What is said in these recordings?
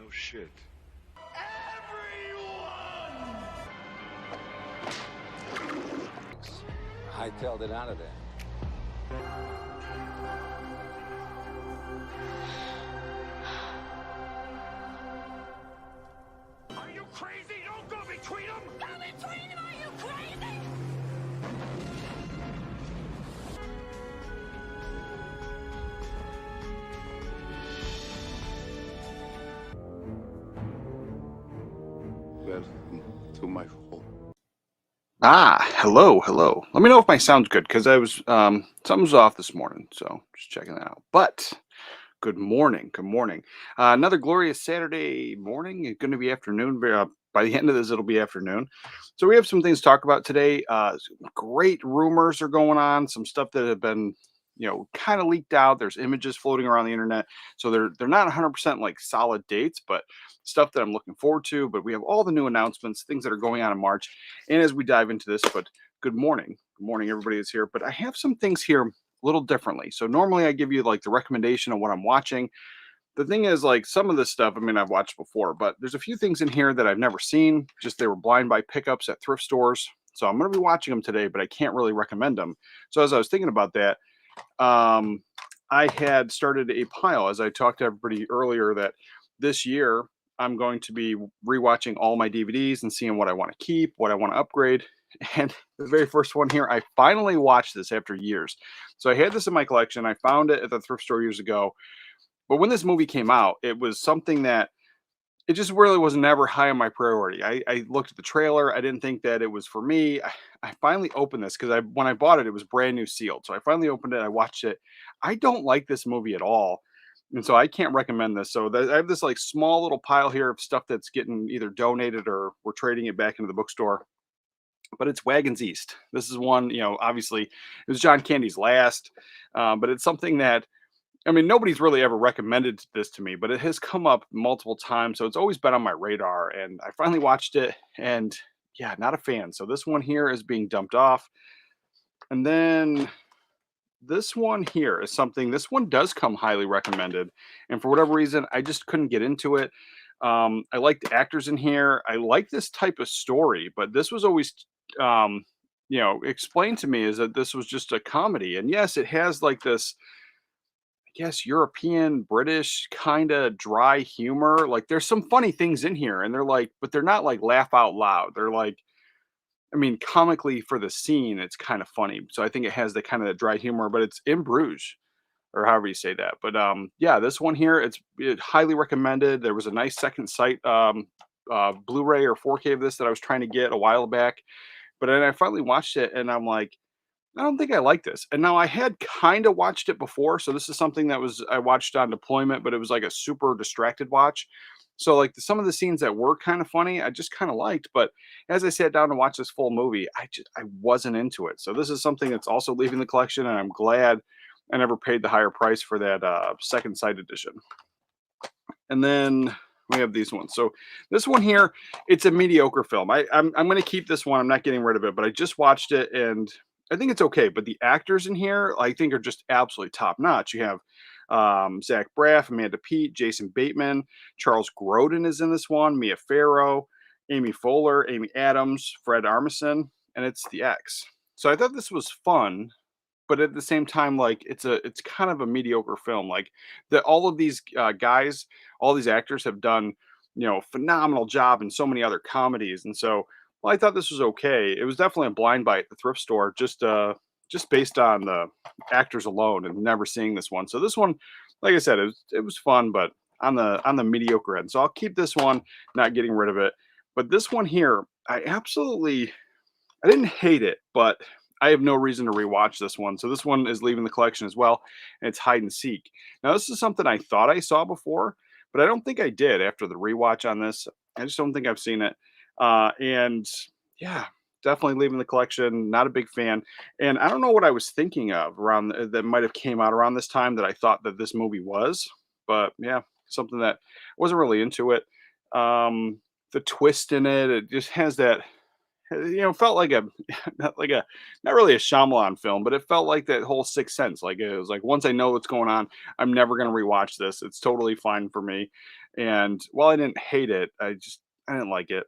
No shit. Hightailed it out of there. Are you crazy? Don't go between them! Go between them! Are you crazy? Welcome to my home. Hello. Let me know if my sound's good, because I was something's off this morning, so just checking that out. But good morning. Another glorious Saturday morning. It's going to be afternoon. By the end of this, it'll be afternoon. So we have some things to talk about today. Great rumors are going on. Some stuff that have been, kind of leaked out. There's images floating around the internet. So they're not 100% like solid dates, but stuff that I'm looking forward to. But we have all the new announcements, things that are going on in March. And as we dive into this, but good morning. Good morning, everybody that's here. But I have some things here a little differently. So normally I give you like the recommendation of what I'm watching. The thing is, like, some of this stuff, I mean, I've watched before, but there's a few things in here that I've never seen. Just they were blind buy pickups at thrift stores. So I'm going to be watching them today, but I can't really recommend them. So as I was thinking about that, I had started a pile, as I talked to everybody earlier, that this year I'm going to be rewatching all my DVDs and seeing what I want to keep, what I want to upgrade. And the very first one here, I finally watched this after years. So I had this in my collection. I found it at the thrift store years ago. But when this movie came out, it was something that it just really was never high on my priority. I looked at the trailer. I didn't think that it was for me. I finally opened this because when I bought it, it was brand new sealed. So I finally opened it. I watched it. I don't like this movie at all. And so I can't recommend this. So I have this like small little pile here of stuff that's getting either donated or we're trading it back into the bookstore. But it's Wagons East. This is one, obviously it was John Candy's last, but it's something that, I mean, nobody's really ever recommended this to me, but it has come up multiple times. So it's always been on my radar. And I finally watched it and yeah, not a fan. So this one here is being dumped off. And then this one here is something, this one does come highly recommended. And for whatever reason, I just couldn't get into it. I like the actors in here. I like this type of story, but this was always, explained to me is that this was just a comedy. And yes, it has like this, guess European, British kind of dry humor. Like there's some funny things in here and they're like, but they're not like laugh out loud. They're like, I mean, comically for the scene, it's kind of funny. So I think it has the kind of dry humor, but it's in Bruges or however you say that. But yeah, this one here, it highly recommended. There was a nice second sight Blu-ray or 4K of this that I was trying to get a while back. But then I finally watched it and I'm like, I don't think I like this. And now I had kind of watched it before. So this is something that I watched on deployment, but it was like a super distracted watch. So like some of the scenes that were kind of funny, I just kind of liked. But as I sat down to watch this full movie, I wasn't into it. So this is something that's also leaving the collection. And I'm glad I never paid the higher price for that second sight edition. And then we have these ones. So this one here, it's a mediocre film. I'm going to keep this one. I'm not getting rid of it, but I just watched it and I think it's okay, but the actors in here, I think, are just absolutely top notch. You have Zach Braff, Amanda Peet, Jason Bateman, Charles Grodin is in this one, Mia Farrow, Amy Poehler, Amy Adams, Fred Armisen, and it's the X. So I thought this was fun, but at the same time, like it's kind of a mediocre film. Like all of these guys, all these actors have done, phenomenal job in so many other comedies, and so. Well, I thought this was okay. It was definitely a blind buy at the thrift store, just based on the actors alone, and never seeing this one. So this one, like I said, it was fun, but on the mediocre end. So I'll keep this one, not getting rid of it. But this one here, I didn't hate it, but I have no reason to rewatch this one. So this one is leaving the collection as well, and it's Hide and Seek. Now this is something I thought I saw before, but I don't think I did after the rewatch on this. I just don't think I've seen it. And yeah, definitely leaving the collection. Not a big fan. And I don't know what I was thinking of around that might have came out around this time that I thought that this movie was, but yeah, something that wasn't really into it. The twist in it, it just has that, felt like not really a Shyamalan film, but it felt like that whole Sixth Sense. Like it was like, once I know what's going on, I'm never going to rewatch this. It's totally fine for me. And while I didn't hate it, I didn't like it.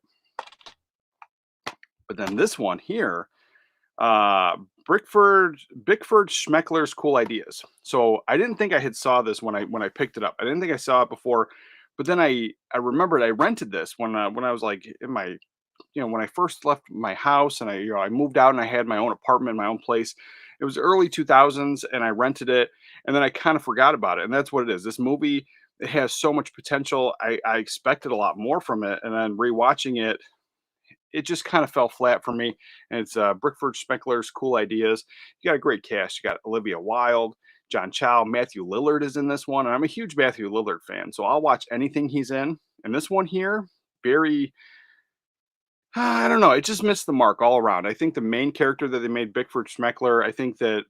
But then this one here, uh, Bickford Schmeckler's Cool Ideas. So I didn't think I had saw this when I picked it up. I didn't think I saw it before, but then I remembered I rented this when I was like in my, when I first left my house and I moved out and I had my own apartment, my own place. It was early 2000s and I rented it, and then I kind of forgot about it. And that's what it is. This movie, it has so much potential. I expected a lot more from it, and then rewatching it, it just kind of fell flat for me. And it's Brickford Speckler's Cool Ideas. You got a great cast. You got Olivia Wilde, John Chow, Matthew Lillard is in this one, and I'm a huge Matthew Lillard fan, so I'll watch anything he's in. And this one here, very, I don't know, it just missed the mark all around. I think the main character that they made, Bickford Schmeckler, I think that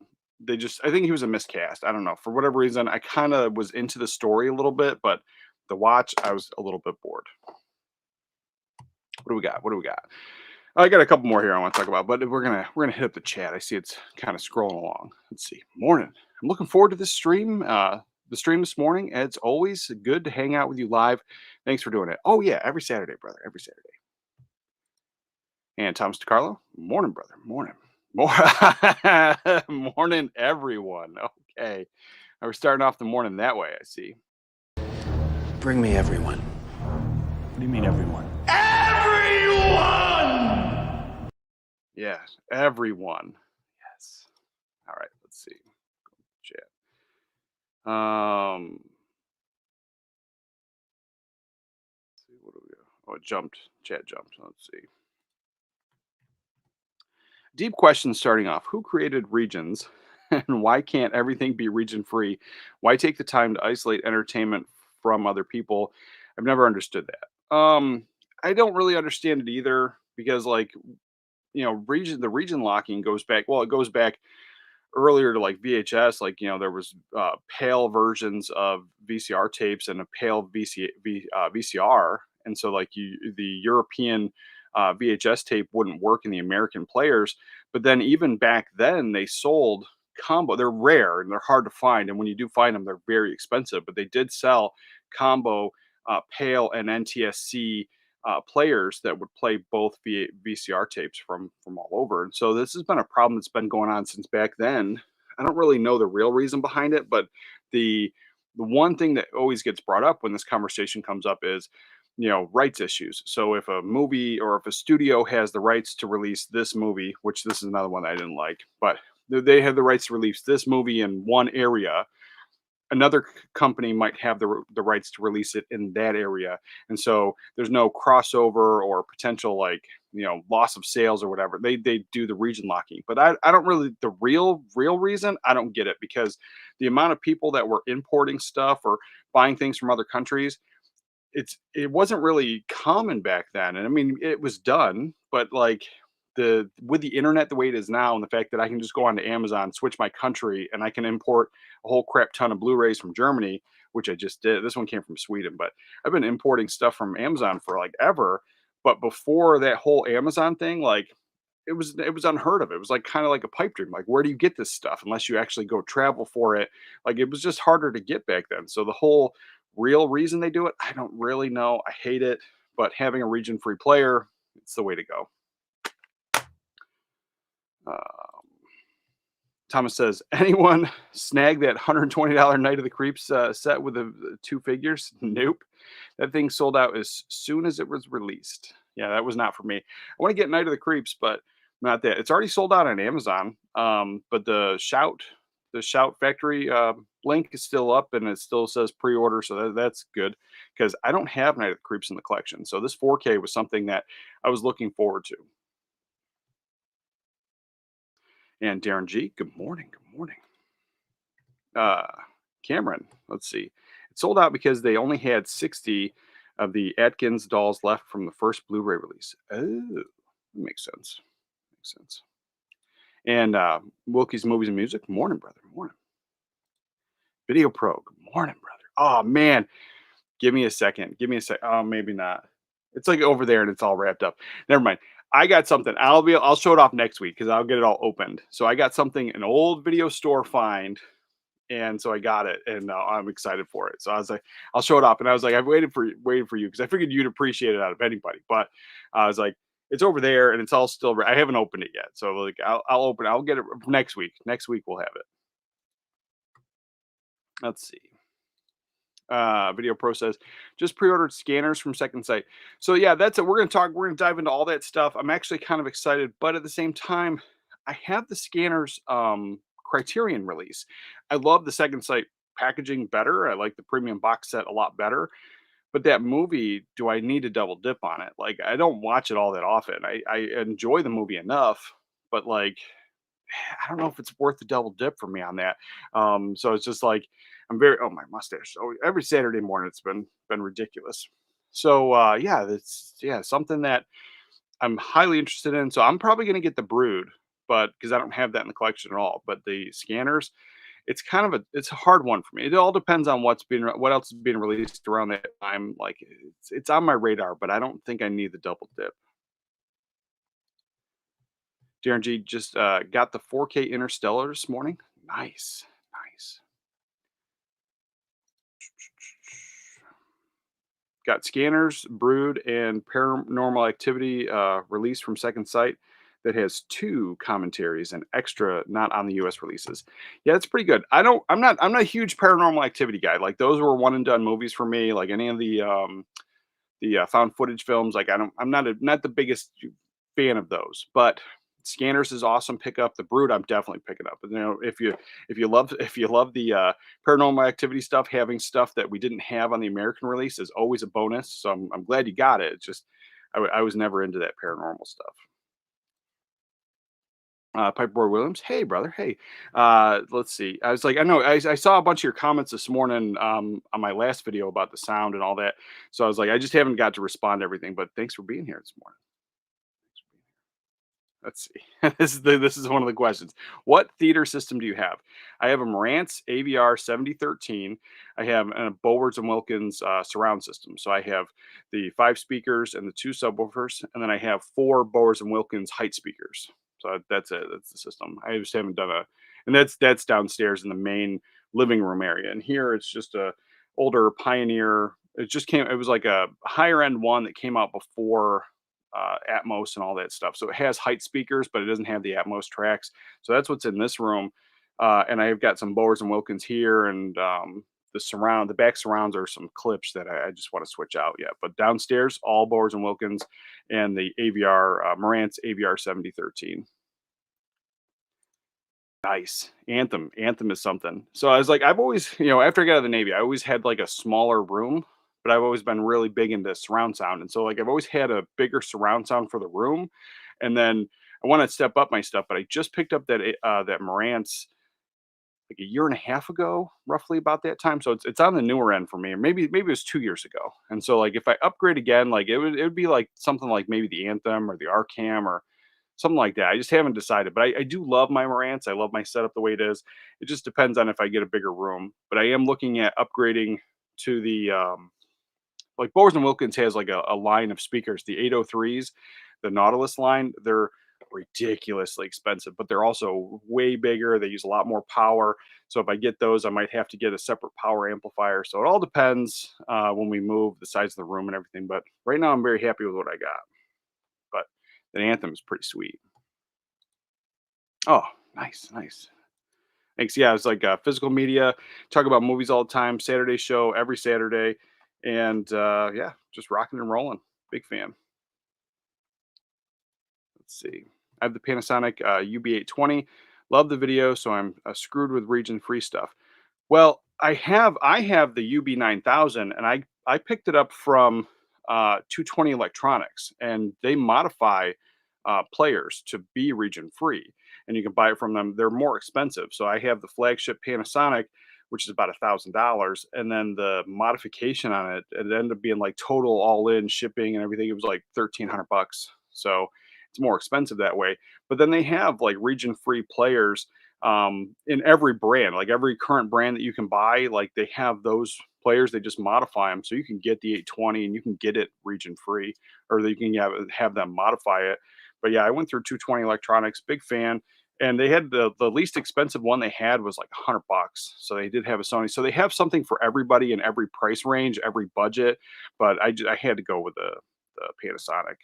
I think he was a miscast. I don't know, for whatever reason. I kind of was into the story a little bit, but the watch, I was a little bit bored. What do we got? What do we got? I got a couple more here I want to talk about, but we're gonna hit up the chat. I see it's kind of scrolling along. Let's see. Morning. I'm looking forward to this stream. The stream this morning. It's always good to hang out with you live. Thanks for doing it. Oh yeah, every Saturday, brother. Every Saturday. And Thomas DiCarlo. Morning, brother. Morning. Morning, everyone. Okay. I was starting off the morning that way. I see. Bring me everyone. What do you mean, everyone? Yeah, everyone. Yes. All right, let's see. Chat. Let's see, what do we got? Oh, it jumped. Chat jumped. Let's see. Deep question starting off. Who created regions? And why can't everything be region free? Why take the time to isolate entertainment from other people? I've never understood that. I don't really understand it either, because like, the region locking goes back, well, it goes back earlier to like VHS. Like, there was pale versions of VCR tapes and a pale VCR. And so like the European VHS tape wouldn't work in the American players. But then even back then they sold combo. They're rare and they're hard to find. And when you do find them, they're very expensive, but they did sell combo pale and NTSC players that would play both VCR tapes from all over. And so this has been a problem that's been going on since back then. I don't really know the real reason behind it, but the one thing that always gets brought up when this conversation comes up is, rights issues. So if a movie or if a studio has the rights to release this movie, which this is another one that I didn't like, but they have the rights to release this movie in one area, another company might have the rights to release it in that area. And so there's no crossover or potential, like, loss of sales or whatever. They do the region locking, but I don't really, the real reason, I don't get it, because the amount of people that were importing stuff or buying things from other countries, it wasn't really common back then. And I mean, it was done, but like, with the internet the way it is now, and the fact that I can just go onto Amazon, switch my country, and I can import a whole crap ton of Blu-rays from Germany, which I just did. This one came from Sweden, but I've been importing stuff from Amazon for like ever. But before that whole Amazon thing, like, it was unheard of. It was like kind of like a pipe dream. Like, where do you get this stuff unless you actually go travel for it? Like, it was just harder to get back then. So the whole real reason they do it, I don't really know. I hate it, but having a region-free player, it's the way to go. Thomas says, anyone snag that $120 Night of the Creeps set with the two figures? Nope. That thing sold out as soon as it was released. Yeah, that was not for me. I want to get Night of the Creeps, but not that. It's already sold out on Amazon. But the Shout Factory link is still up, and it still says pre-order, so that's good, because I don't have Night of the Creeps in the collection. So this 4K was something that I was looking forward to. And Darren G, good morning. Good morning. Cameron, let's see. It sold out because they only had 60 of the Atkins dolls left from the first Blu-ray release. Oh, makes sense. Makes sense. And Wilkie's Movies and Music, morning, brother. Morning. Video Pro, good morning, brother. Oh, man. Give me a second. Oh, maybe not. It's like over there and it's all wrapped up. Never mind. I got something. I'll show it off next week because I'll get it all opened. So I got something, an old video store find. And so I got it, and I'm excited for it. So I was like, I'll show it up, and I was like, I've waited for you because I figured you'd appreciate it out of anybody. But I was like, it's over there, and it's all still. I haven't opened it yet, so like I'll open it. I'll get it next week. Next week we'll have it. Let's see. Video process. Just pre-ordered scanners from Second Sight. So yeah, that's it. We're gonna dive into all that stuff. I'm actually kind of excited, but at the same time, I have the scanners Criterion release. I love the Second Sight packaging better. I like the premium box set a lot better. But that movie, do I need to double dip on it? Like, I don't watch it all that often. I enjoy the movie enough, but like I don't know if it's worth the double dip for me on that. So it's just like my mustache. So every Saturday morning it's been ridiculous. So yeah, that's something that I'm highly interested in. So I'm probably gonna get the Brood, but because I don't have that in the collection at all. But the scanners, it's a hard one for me. It all depends on what else is being released around that time. Like it's on my radar, but I don't think I need the double dip. Darren G just got the 4K Interstellar this morning. Nice, nice. Got Scanners, Brood, and Paranormal Activity released from Second Sight that has 2 commentaries and extra not on the US releases. Yeah, it's pretty good. I'm not a huge Paranormal Activity guy. Like those were one and done movies for me. Like any of the found footage films, like I'm not the biggest fan of those, but Scanners is awesome. Pick up the Brood. I'm definitely picking up. But if you love the Paranormal Activity stuff, having stuff that we didn't have on the American release is always a bonus. So I'm glad you got it. It's just I was never into that paranormal stuff. Piperboy Williams, hey brother, hey. Let's see. I was like, I know I saw a bunch of your comments this morning on my last video about the sound and all that. So I was like, I just haven't got to respond to everything. But thanks for being here this morning. Let's see. This is one of the questions. What theater system do you have? I have a Marantz AVR 7013. I have a Bowers and Wilkins surround system. So I have the 5 speakers and the 2 subwoofers, and then I have 4 Bowers and Wilkins height speakers. So that's it. That's the system. I just haven't done and that's downstairs in the main living room area. And here it's just a older Pioneer. It was like a higher end one that came out before Atmos and all that stuff. So it has height speakers, but it doesn't have the Atmos tracks. So that's what's in this room. And I've got some Bowers and Wilkins here, and the back surrounds are some clips that I just want to switch out yet. But downstairs, all Bowers and Wilkins and the AVR Marantz AVR 7013. Nice. Anthem is something. So I was like, I've always, after I got out of the Navy, I always had like a smaller room, but I've always been really big into surround sound. And so like I've always had a bigger surround sound for the room. And then I want to step up my stuff, but I just picked up that Marantz like a year and a half ago, roughly about that time. So it's on the newer end for me, or maybe it was 2 years ago. And so like if I upgrade again, like it would be like something like maybe the Anthem or the Arcam or something like that. I just haven't decided, but I do love my Marantz. I love my setup the way it is. It just depends on if I get a bigger room. But I am looking at upgrading to the like Bowers and Wilkins has like a line of speakers, the 803s, the Nautilus line. They're ridiculously expensive, but they're also way bigger. They use a lot more power. So if I get those, I might have to get a separate power amplifier. So it all depends when we move, the size of the room and everything. But right now I'm very happy with what I got. But the Anthem is pretty sweet. Oh, nice, nice. Thanks. Yeah, it's like physical media. Talk about movies all the time. Saturday show every Saturday, and yeah, just rocking and rolling. Big fan. Let's see. I have the Panasonic UB820. Love the video, so I'm screwed with region-free stuff. Well, I have the UB9000, and I picked it up from 220 Electronics, and they modify players to be region free, and you can buy it from them. They're more expensive, so I have the flagship Panasonic, which is about $1,000, and then the modification on it ended up being like total all in shipping and everything. It was like $1,300. So it's more expensive that way. But then they have like region free players in every brand, like every current brand that you can buy, like they have those players. They just modify them so you can get the 820 and you can get it region free, or you can have them modify it. But yeah, I went through 220 Electronics, big fan, and they had the least expensive one they had was like $100. So they did have a Sony. So they have something for everybody in every price range, every budget. But I had to go with the Panasonic.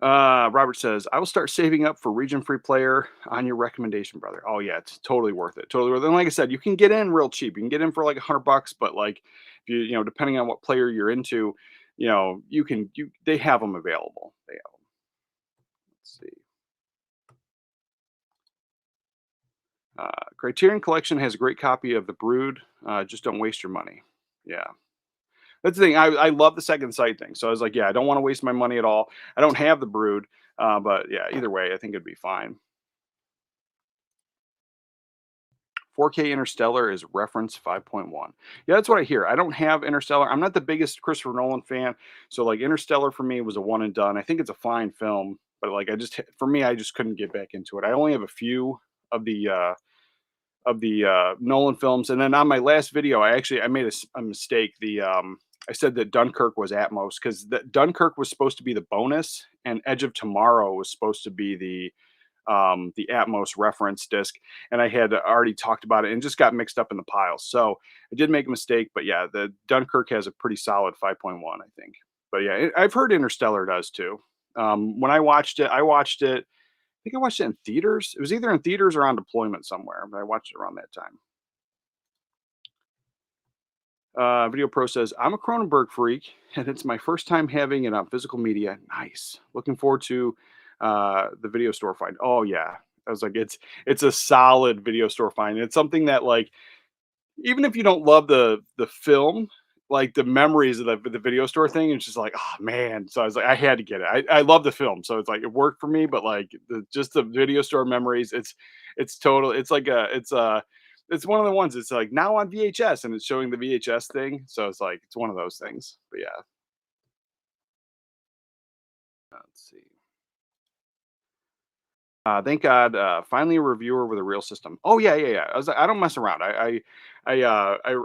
Robert says, I will start saving up for region free player on your recommendation, brother. Oh yeah, it's totally worth it. Totally worth it. And like I said, you can get in real cheap. You can get in for like $100, but like if you depending on what player you're into, they have them available. They have them. Let's see. Criterion Collection has a great copy of The Brood. Just don't waste your money. Yeah. That's the thing. I love the second sight thing. So I was like, yeah, I don't want to waste my money at all. I don't have The Brood. But yeah, either way, I think it'd be fine. 4K Interstellar is reference 5.1. Yeah, that's what I hear. I don't have Interstellar. I'm not the biggest Christopher Nolan fan, so like Interstellar for me was a one and done. I think it's a fine film, but like for me, I just couldn't get back into it. I only have a few of the Nolan films, and then on my last video, I made a mistake. I said that Dunkirk was Atmos because Dunkirk was supposed to be the bonus, and Edge of Tomorrow was supposed to be the Atmos reference disc, and I had already talked about it and just got mixed up in the pile. So I did make a mistake, but yeah, the Dunkirk has a pretty solid 5.1, I think. But yeah, I've heard Interstellar does too. When I watched it, I think I watched it in theaters. It was either in theaters or on deployment somewhere, but I watched it around that time. Video Pro says, I'm a Cronenberg freak, and it's my first time having it on physical media. Nice. Looking forward to the video store find. Oh yeah. I was like, it's a solid video store find. It's something that like even if you don't love the film, like the memories of the video store thing, it's just like, oh man. So I was like, I had to get it. I love the film, so it's like it worked for me. But like just the video store memories, it's total. It's one of the ones. It's like now on VHS, and it's showing the VHS thing. So it's like it's one of those things. But yeah, let's see. Thank God, finally a reviewer with a real system. Oh yeah, yeah, yeah. I was like, I don't mess around. I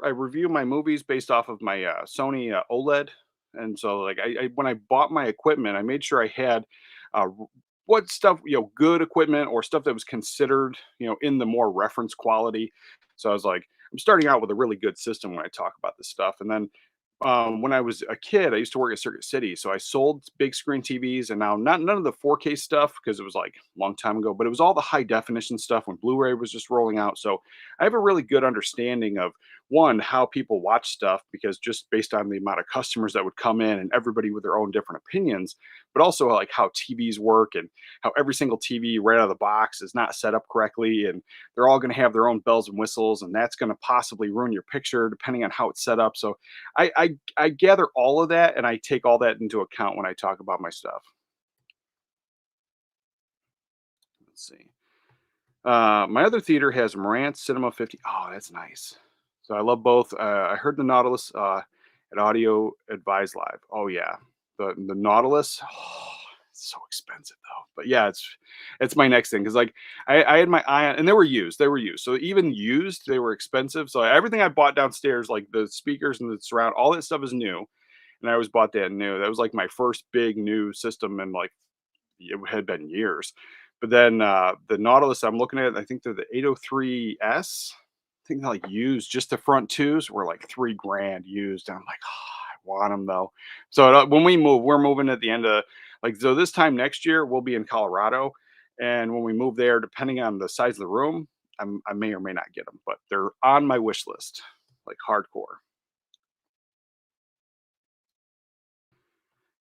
review my movies based off of my Sony OLED, and so like when I bought my equipment, I made sure I had what stuff good equipment or stuff that was considered in the more reference quality. So I was like, I'm starting out with a really good system when I talk about this stuff, and then when I was a kid, I used to work at Circuit City, so I sold big screen TVs, and now not none of the 4K stuff because it was like a long time ago, but it was all the high definition stuff when Blu-ray was just rolling out. So I have a really good understanding of one how people watch stuff because just based on the amount of customers that would come in and everybody with their own different opinions, but also like how TVs work and how every single TV right out of the box is not set up correctly, and they're all going to have their own bells and whistles, and that's going to possibly ruin your picture depending on how it's set up. So I gather all of that and I take all that into account when I talk about my stuff. Let's see. My other theater has Marantz Cinema 50. Oh, that's nice. So I love both. I heard the Nautilus at Audio Advised Live. Oh yeah, the Nautilus. Oh, it's so expensive though. But yeah, it's my next thing because like I had my eye on, and they were used. They were used. So even used, they were expensive. So everything I bought downstairs, like the speakers and the surround, all that stuff is new. And I always bought that new. That was like my first big new system, and like it had been years. But then the Nautilus I'm looking at, I think they're the 803S. I think they're like used. Just the front twos were like $3,000 used. And I'm like, oh, I want them though. So when we move, we're moving at the end of like so this time next year we'll be in Colorado, and when we move there, depending on the size of the room, I may or may not get them, but they're on my wish list, like hardcore.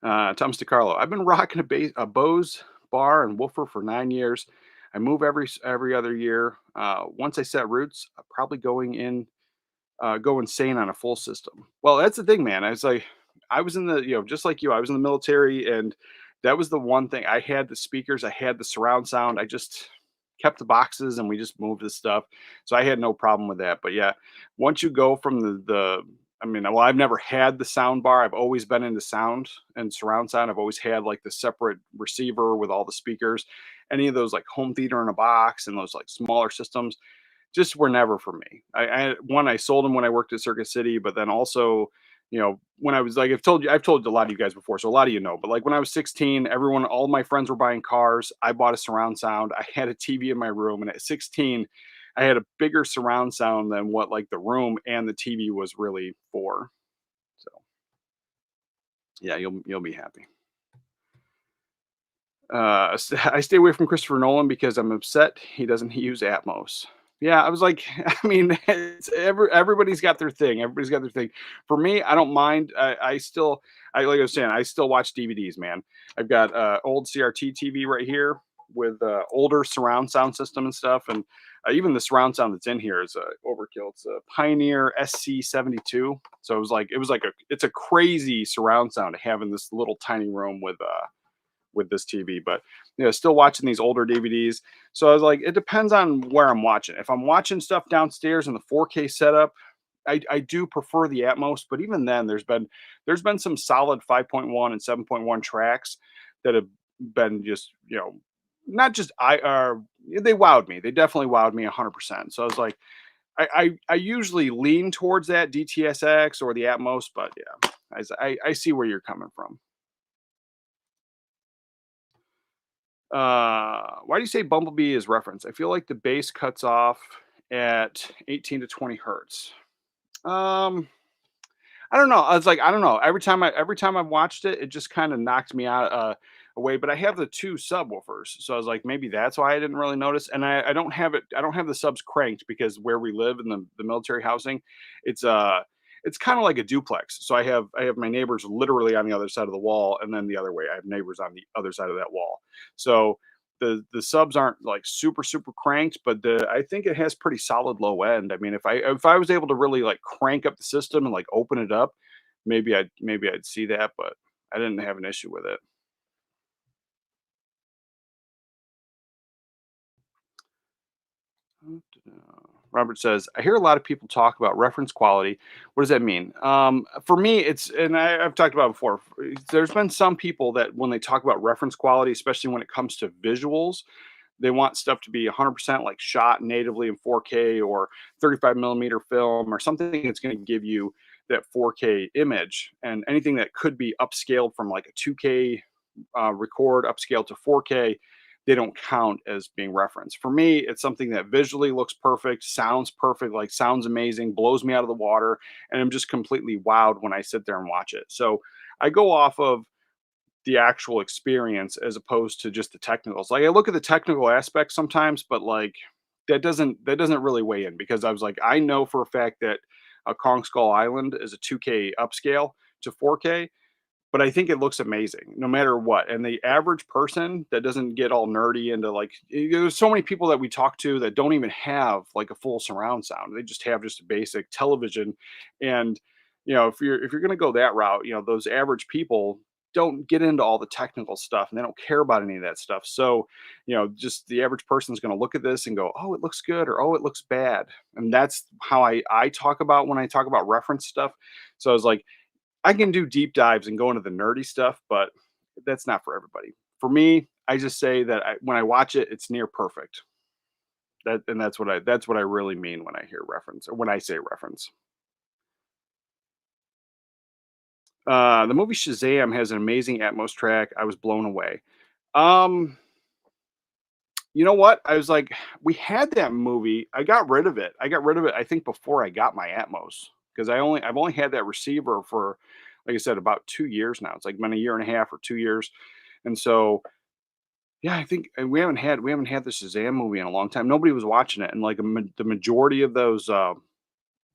Thomas DiCarlo. I've been rocking a Bose bar and woofer for 9 years. I move every other year. Once I set roots, I'm probably go insane on a full system. Well, that's the thing, man. I was like, I was in the just like you, I was in the military, and that was the one thing. I had the speakers, I had the surround sound. I just kept the boxes, and we just moved the stuff. So I had no problem with that. But yeah, once you go from the I mean, well, I've never had the sound bar. I've always been into sound and surround sound. I've always had like the separate receiver with all the speakers. Any of those like home theater in a box and those like smaller systems just were never for me. I sold them when I worked at Circuit City, but then also when I was like, I've told a lot of you guys before, so a lot of you know, but like when I was 16, all my friends were buying cars. I bought a surround sound. I had a TV in my room, and at 16, I had a bigger surround sound than what like the room and the TV was really for. So yeah, you'll be happy. I stay away from Christopher Nolan because I'm upset he doesn't use Atmos. Yeah, I was like, I mean, everybody's got their thing. Everybody's got their thing. For me, I don't mind. Like I was saying, I still watch DVDs, man. I've got old CRT TV right here with older surround sound system and stuff, and even the surround sound that's in here is overkill. It's a Pioneer SC72. So it's a crazy surround sound to have in this little tiny room with this TV, but still watching these older DVDs. So I was like, it depends on where I'm watching. If I'm watching stuff downstairs in the 4K setup, I do prefer the Atmos, but even then, there's been some solid 5.1 and 7.1 tracks that have been just not just they wowed me. They definitely wowed me 100%. So I was like, I usually lean towards that DTSX or the Atmos, but yeah, I see where you're coming from. Why do you say Bumblebee is reference? I feel like the bass cuts off at 18 to 20 hertz. Um, I don't know. I was like, I don't know. Every time I've watched it, it just kind of knocked me out away. But I have the two subwoofers, so I was like, maybe that's why I didn't really notice. And I don't have it. I don't have the subs cranked because where we live in the military housing, it's it's kind of like a duplex. So I have my neighbors literally on the other side of the wall, and then the other way, I have neighbors on the other side of that wall. So the subs aren't like super cranked, but I think it has pretty solid low end. I mean, if I was able to really like crank up the system and like open it up, maybe I'd see that, but I didn't have an issue with it. Robert says, I hear a lot of people talk about reference quality. What does that mean? For me, and I've talked about it before, there's been some people that when they talk about reference quality, especially when it comes to visuals, they want stuff to be 100% like shot natively in 4K or 35 millimeter film or something that's going to give you that 4K image. And anything that could be upscaled from like a 2K record upscale to 4K, they don't count as being referenced. For me, it's something that visually looks perfect, like sounds amazing, blows me out of the water, and I'm just completely wowed when I sit there and watch it. So I go off of the actual experience as opposed to just the technicals. Like I look at the technical aspects sometimes, but like that doesn't really weigh in because I was like, I know for a fact that a Kong Skull Island is a 2K upscale to 4K, but I think it looks amazing no matter what. And the average person that doesn't get all nerdy into like, there's so many people that we talk to that don't even have like a full surround sound. They just have just a basic television. And, if you're going to go that route, those average people don't get into all the technical stuff and they don't care about any of that stuff. So, just the average person is going to look at this and go, oh, it looks good or, oh, it looks bad. And that's how I talk about when I talk about reference stuff. So I was like, I can do deep dives and go into the nerdy stuff, but that's not for everybody. For me, I just say that when I watch it, it's near perfect. That's what I really mean when I hear reference or when I say reference. The movie Shazam has an amazing Atmos track. I was blown away. Um, you know what? I was like, we had that movie. I got rid of it. I got rid of it. I think before I got my Atmos because I've only had that receiver for, like I said, about 2 years now. It's like been a year and a half or 2 years, and so yeah, I think we haven't had the Shazam movie in a long time. Nobody was watching it, and like the majority of those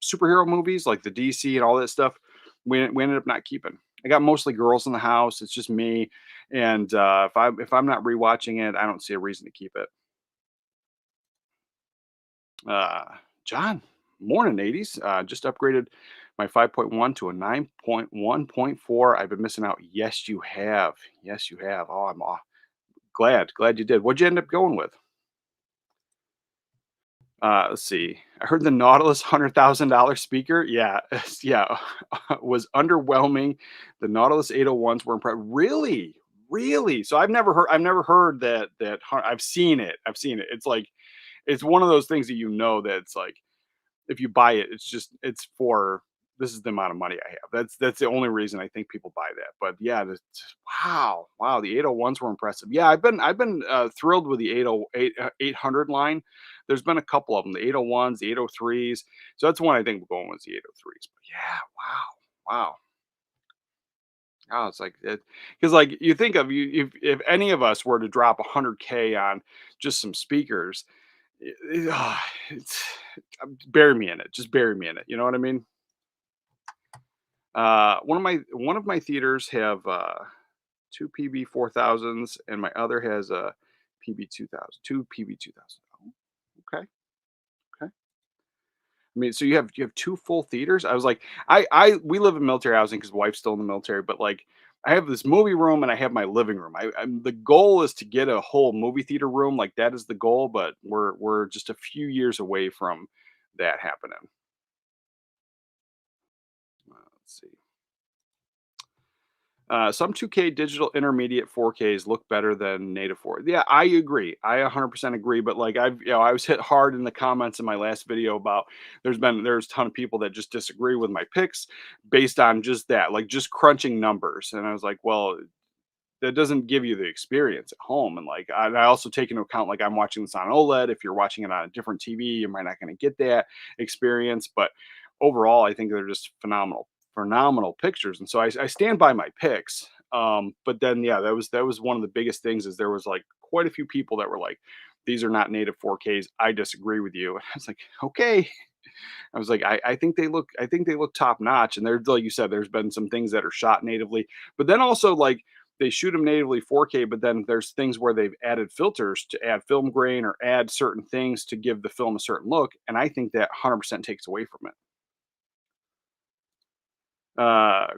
superhero movies, like the DC and all that stuff, we ended up not keeping. I got mostly girls in the house. It's just me, and if I'm not rewatching it, I don't see a reason to keep it. Uh, John, morning 80s. Just upgraded my 5.1 to a 9.1.4. I've been missing out. Yes, you have. Yes, you have. Oh, I'm glad you did. What'd you end up going with? Let's see. I heard the Nautilus $100,000 speaker. Yeah, yeah, was underwhelming. The Nautilus 801s were impressive. Really, really. So I've never heard that. I've seen it. I've seen it. It's like it's one of those things that that it's like if you buy it, it's for this is the amount of money I have. That's the only reason I think people buy that. But yeah, wow, the 801s were impressive. Yeah, I've been thrilled with the 808 800 line. There's been a couple of them, the 801s, the 803s. So that's one I think we're going with the 803s. But yeah, wow. Oh, it's like it because like you think of you if any of us were to drop 100K on just some speakers, it's bury me in it. Just bury me in it. You know what I mean? One of my theaters have two PB 4000s, and my other has a PB 2000, two PB 2000. Oh, okay, okay. I mean, so you have two full theaters. I was like, I we live in military housing because wife's still in the military, but like I have this movie room and I have my living room. The goal is to get a whole movie theater room. Like that is the goal, but we're just a few years away from that happening. Let's see. Some 2K digital intermediate 4Ks look better than native 4. Yeah, I agree. I 100% agree. But like I was hit hard in the comments in my last video about there's a ton of people that just disagree with my picks based on just that, like just crunching numbers. And I was like, well, that doesn't give you the experience at home. And like I also take into account like I'm watching this on OLED. If you're watching it on a different TV, you might not going to get that experience. But overall, I think they're just phenomenal pictures. And so I stand by my picks. But then yeah, that was one of the biggest things is there was like quite a few people that were like, these are not native 4Ks. I disagree with you. I was like, okay. I was like, I think they look top notch. And there's like you said, there's been some things that are shot natively, but then also like they shoot them natively 4K, but then there's things where they've added filters to add film grain or add certain things to give the film a certain look. And I think that 100% takes away from it.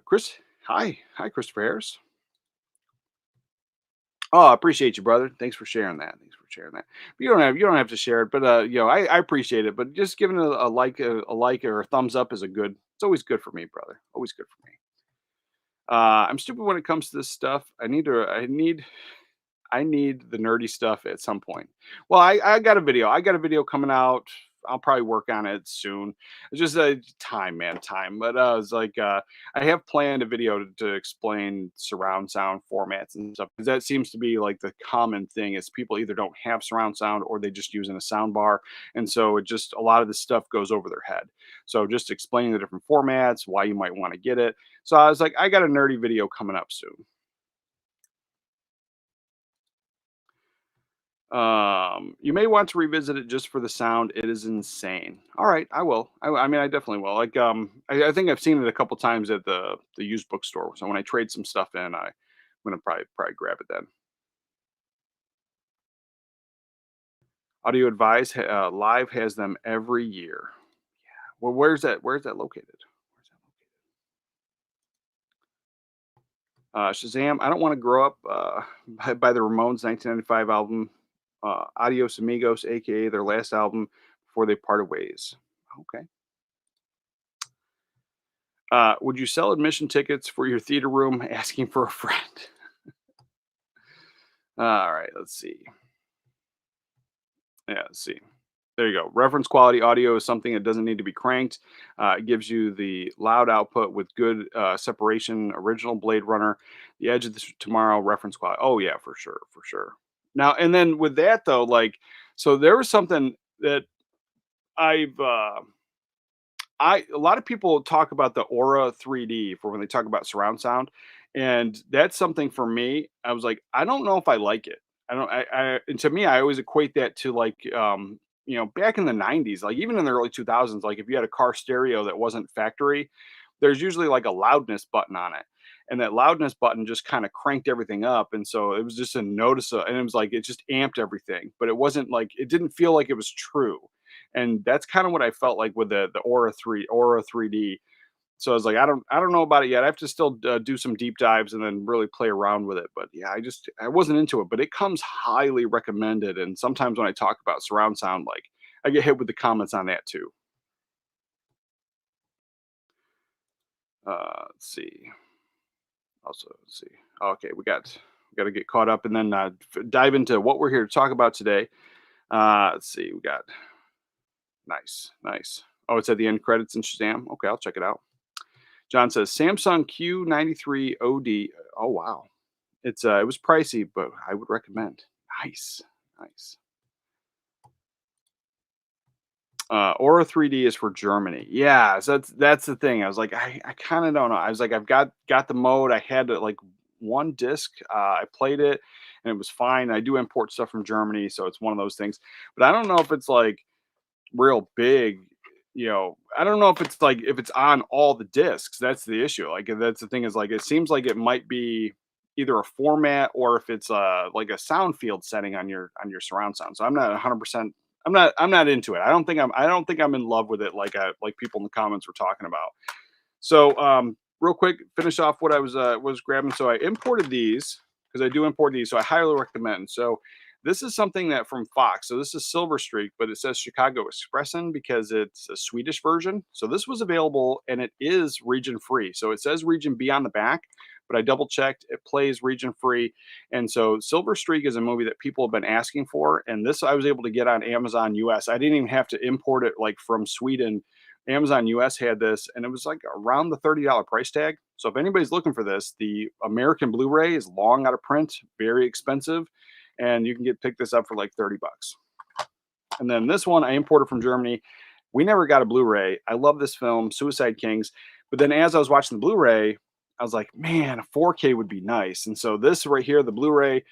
Chris, hi, Christopher Harris. Oh, I appreciate you, brother. Thanks for sharing that. Thanks for sharing that. But you don't have to share it, but I appreciate it. But just giving a like or a thumbs up is a good. It's always good for me, brother. Always good for me. I'm stupid when it comes to this stuff. I need the nerdy stuff at some point. Well, I got a video. I got a video coming out. I'll probably work on it soon. It's just time, man, time. But it's like I have planned a video to explain surround sound formats and stuff because that seems to be like the common thing is people either don't have surround sound or they just use in a sound bar, and so it just a lot of this stuff goes over their head. So just explaining the different formats, why you might want to get it. So I was like, I got a nerdy video coming up soon. You may want to revisit it just for the sound. It is insane. All right, I will. I mean, I definitely will. Like, I think I've seen it a couple times at the used bookstore. So when I trade some stuff in, I'm gonna probably grab it then. Audio Advice Live has them every year. Well, Where's that located? Where's that located? Shazam. I don't want to grow up by the Ramones' 1995 album, Adios Amigos, aka their last album before they parted ways. Okay. Would you sell admission tickets for your theater room asking for a friend? All right, let's see. Yeah, let's see. There you go. Reference quality audio is something that doesn't need to be cranked. It gives you the loud output with good separation. Original Blade Runner, The Edge of Tomorrow, reference quality. Oh yeah, for sure, for sure. Now and then with that though, like so there was something that I've a lot of people talk about the Aura 3D for when they talk about surround sound, and that's something for me. I was like, I don't know if I like it. I don't. And to me, I always equate that to like, back in the '90s, like even in the early 2000s, like if you had a car stereo that wasn't factory, there's usually like a loudness button on it, and that loudness button just kind of cranked everything up, and so it was just a noticeable, and it was like it just amped everything, but it wasn't like it didn't feel like it was true, and that's kind of what I felt like with the Aura 3D. So I was like, I don't know about it yet. I have to still do some deep dives and then really play around with it. But yeah, I wasn't into it. But it comes highly recommended. And sometimes when I talk about surround sound, like I get hit with the comments on that too. Let's see. Also, let's see. Okay, we got to get caught up and then dive into what we're here to talk about today. Let's see. We got nice. Oh, it's at the end credits in Shazam. Okay, I'll check it out. John says Samsung Q93 OD. Oh wow, it was pricey, but I would recommend. Nice, nice. Aura 3D is for Germany. Yeah, so that's the thing. I was like, I kind of don't know. I was like, I've got the mode. I had like one disc. I played it, and it was fine. I do import stuff from Germany, so it's one of those things. But I don't know if it's like real big. I don't know if it's like if it's on all the discs. That's the issue. Like that's the thing is like it seems like it might be either a format or if it's like a sound field setting on your surround sound. So I'm not 100%. I'm not into it. I don't think I'm in love with it like people in the comments were talking about. So real quick, finish off what I was grabbing. So I imported these because I do import these. So I highly recommend. So this is something that from Fox. So this is Silver Streak, but it says Chicago Expressen because it's a Swedish version. So this was available and it is region free. So it says region B on the back, but I double checked. It plays region free. And so Silver Streak is a movie that people have been asking for. And this I was able to get on Amazon US. I didn't even have to import it like from Sweden. Amazon US had this and it was like around the $30 price tag. So if anybody's looking for this, the American Blu-ray is long out of print, very expensive, and you can pick this up for like 30 bucks. And then this one I imported from Germany. We never got a Blu-ray. I love this film, Suicide Kings. But then as I was watching the Blu-ray, I was like, man, a 4K would be nice. And so this right here, the Blu-ray,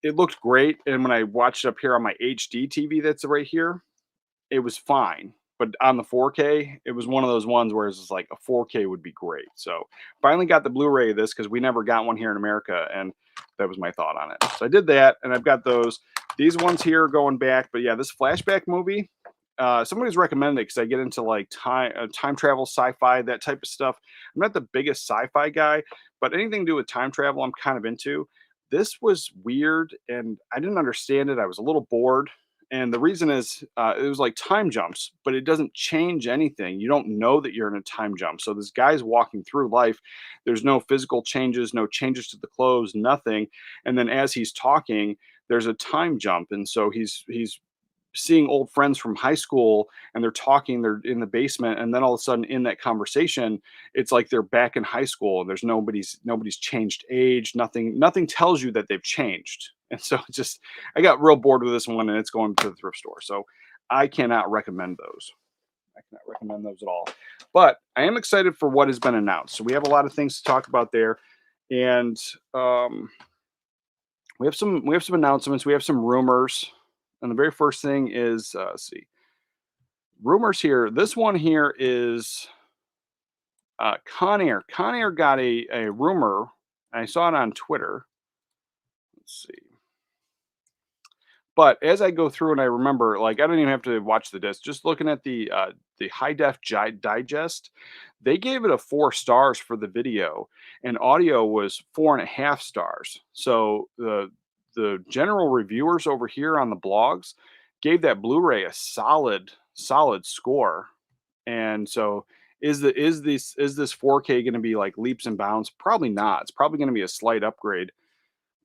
it looked great. And when I watched it up here on my HD TV that's right here, it was fine. But on the 4K, it was one of those ones where it's just like a 4K would be great. So finally got the Blu-ray of this because we never got one here in America. And that was my thought on it. So I did that and I've got those. These ones here are going back. But yeah, this flashback movie, somebody's recommended it because I get into like time travel, sci-fi, that type of stuff. I'm not the biggest sci-fi guy, but anything to do with time travel, I'm kind of into. This was weird and I didn't understand it. I was a little bored. And the reason is it was like time jumps, but it doesn't change anything. You don't know that you're in a time jump. So this guy's walking through life. There's no physical changes, no changes to the clothes, nothing. And then as he's talking, there's a time jump. And so he's seeing old friends from high school and they're talking, they're in the basement, and then all of a sudden in that conversation it's like they're back in high school and there's nobody's changed age, nothing tells you that they've changed. And so just I got real bored with this one and it's going to the thrift store. So I cannot recommend those. I cannot recommend those at all. But I am excited for what has been announced. So we have a lot of things to talk about there. And we have some announcements, we have some rumors. And the very first thing is, let's see, rumors here. This one here is Con Air. Con Air got a rumor. I saw it on Twitter. Let's see. But as I go through and I remember, like I don't even have to watch the disc. Just looking at the high def digest, they gave it a 4 stars for the video, and audio was 4.5 stars. So the general reviewers over here on the blogs gave that Blu-ray a solid score. And so is this 4K going to be like leaps and bounds? Probably not. It's probably going to be a slight upgrade.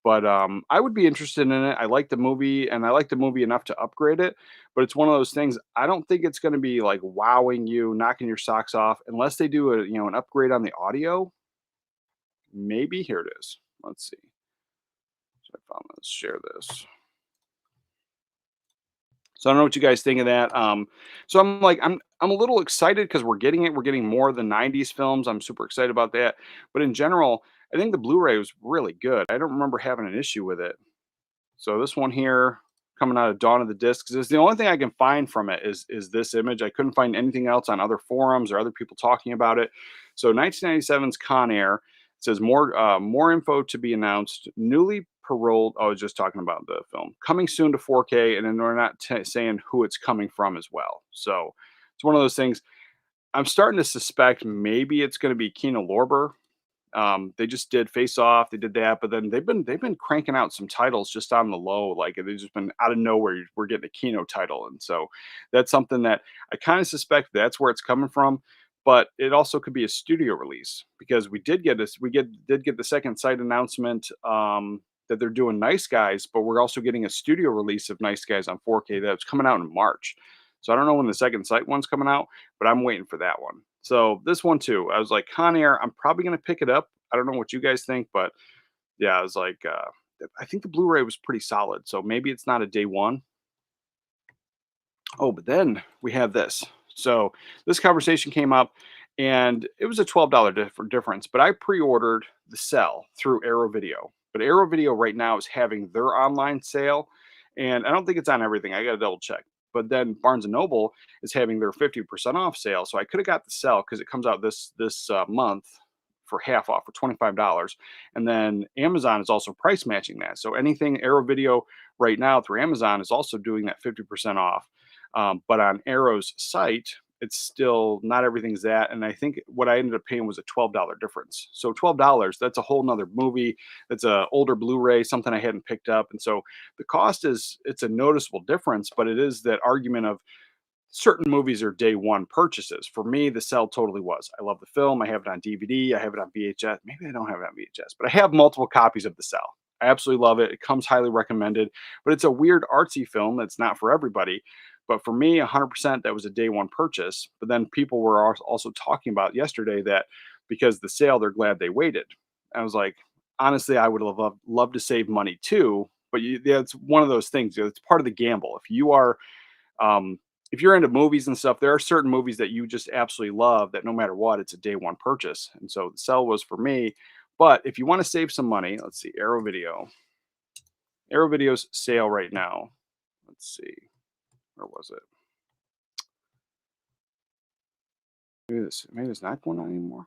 But I would be interested in it. I like the movie and I like the movie enough to upgrade it. But it's one of those things, I don't think it's going to be like wowing you, knocking your socks off unless they do an upgrade on the audio. Maybe here it is. Let's see. So I found, let's share this. So I don't know what you guys think of that. So I'm like, I'm a little excited because we're getting it. We're getting more of the 90s films. I'm super excited about that. But in general, I think the Blu-ray was really good. I don't remember having an issue with it. So this one here coming out of Dawn of the Discs is the only thing I can find from it is this image. I couldn't find anything else on other forums or other people talking about it. So 1997's Con Air. It says more info to be announced. Newly paroled. I was just talking about the film coming soon to 4K, and then we're not saying who it's coming from as well. So it's one of those things. I'm starting to suspect maybe it's going to be Kino Lorber. They just did Face Off, they did that, but then they've been cranking out some titles just on the low, like they've just been out of nowhere. We're getting a Kino title, and so that's something that I kind of suspect that's where it's coming from. But it also could be a studio release because we did get the Second Sight announcement that they're doing Nice Guys, but we're also getting a studio release of Nice Guys on 4K that's coming out in March. So I don't know when the Second Sight one's coming out, but I'm waiting for that one. So this one too, I was like, Con Air, I'm probably gonna pick it up. I don't know what you guys think, but yeah, I was like, I think the Blu-ray was pretty solid. So maybe it's not a day one. Oh, but then we have this. So this conversation came up, and it was a $12 difference. But I pre-ordered the Cell through Arrow Video. But Arrow Video right now is having their online sale, and I don't think it's on everything. I got to double check. But then Barnes and Noble is having their 50% off sale. So I could have got the Cell because it comes out this month for half off for $25. And then Amazon is also price matching that. So anything Arrow Video right now through Amazon is also doing that 50% off. But on Arrow's site, it's still not everything's that. And I think what I ended up paying was a $12 difference. So $12, that's a whole nother movie. That's a older Blu-ray, something I hadn't picked up. And so the cost it's a noticeable difference, but it is that argument of certain movies are day one purchases. For me, The Cell totally was. I love the film. I have it on DVD. I have it on VHS. Maybe I don't have it on VHS, but I have multiple copies of The Cell. I absolutely love it. It comes highly recommended, but it's a weird artsy film that's not for everybody. But for me, 100% that was a day one purchase. But then people were also talking about yesterday that because the sale, they're glad they waited. I was like, honestly, I would have loved to save money too. But yeah, it's one of those things. It's part of the gamble. Um, if you're into movies and stuff, there are certain movies that you just absolutely love that no matter what, it's a day one purchase. And so the Cell was for me. But if you want to save some money, let's see, Arrow Video. Arrow Video's sale right now. Let's see. Where was it? Maybe it's not going on anymore.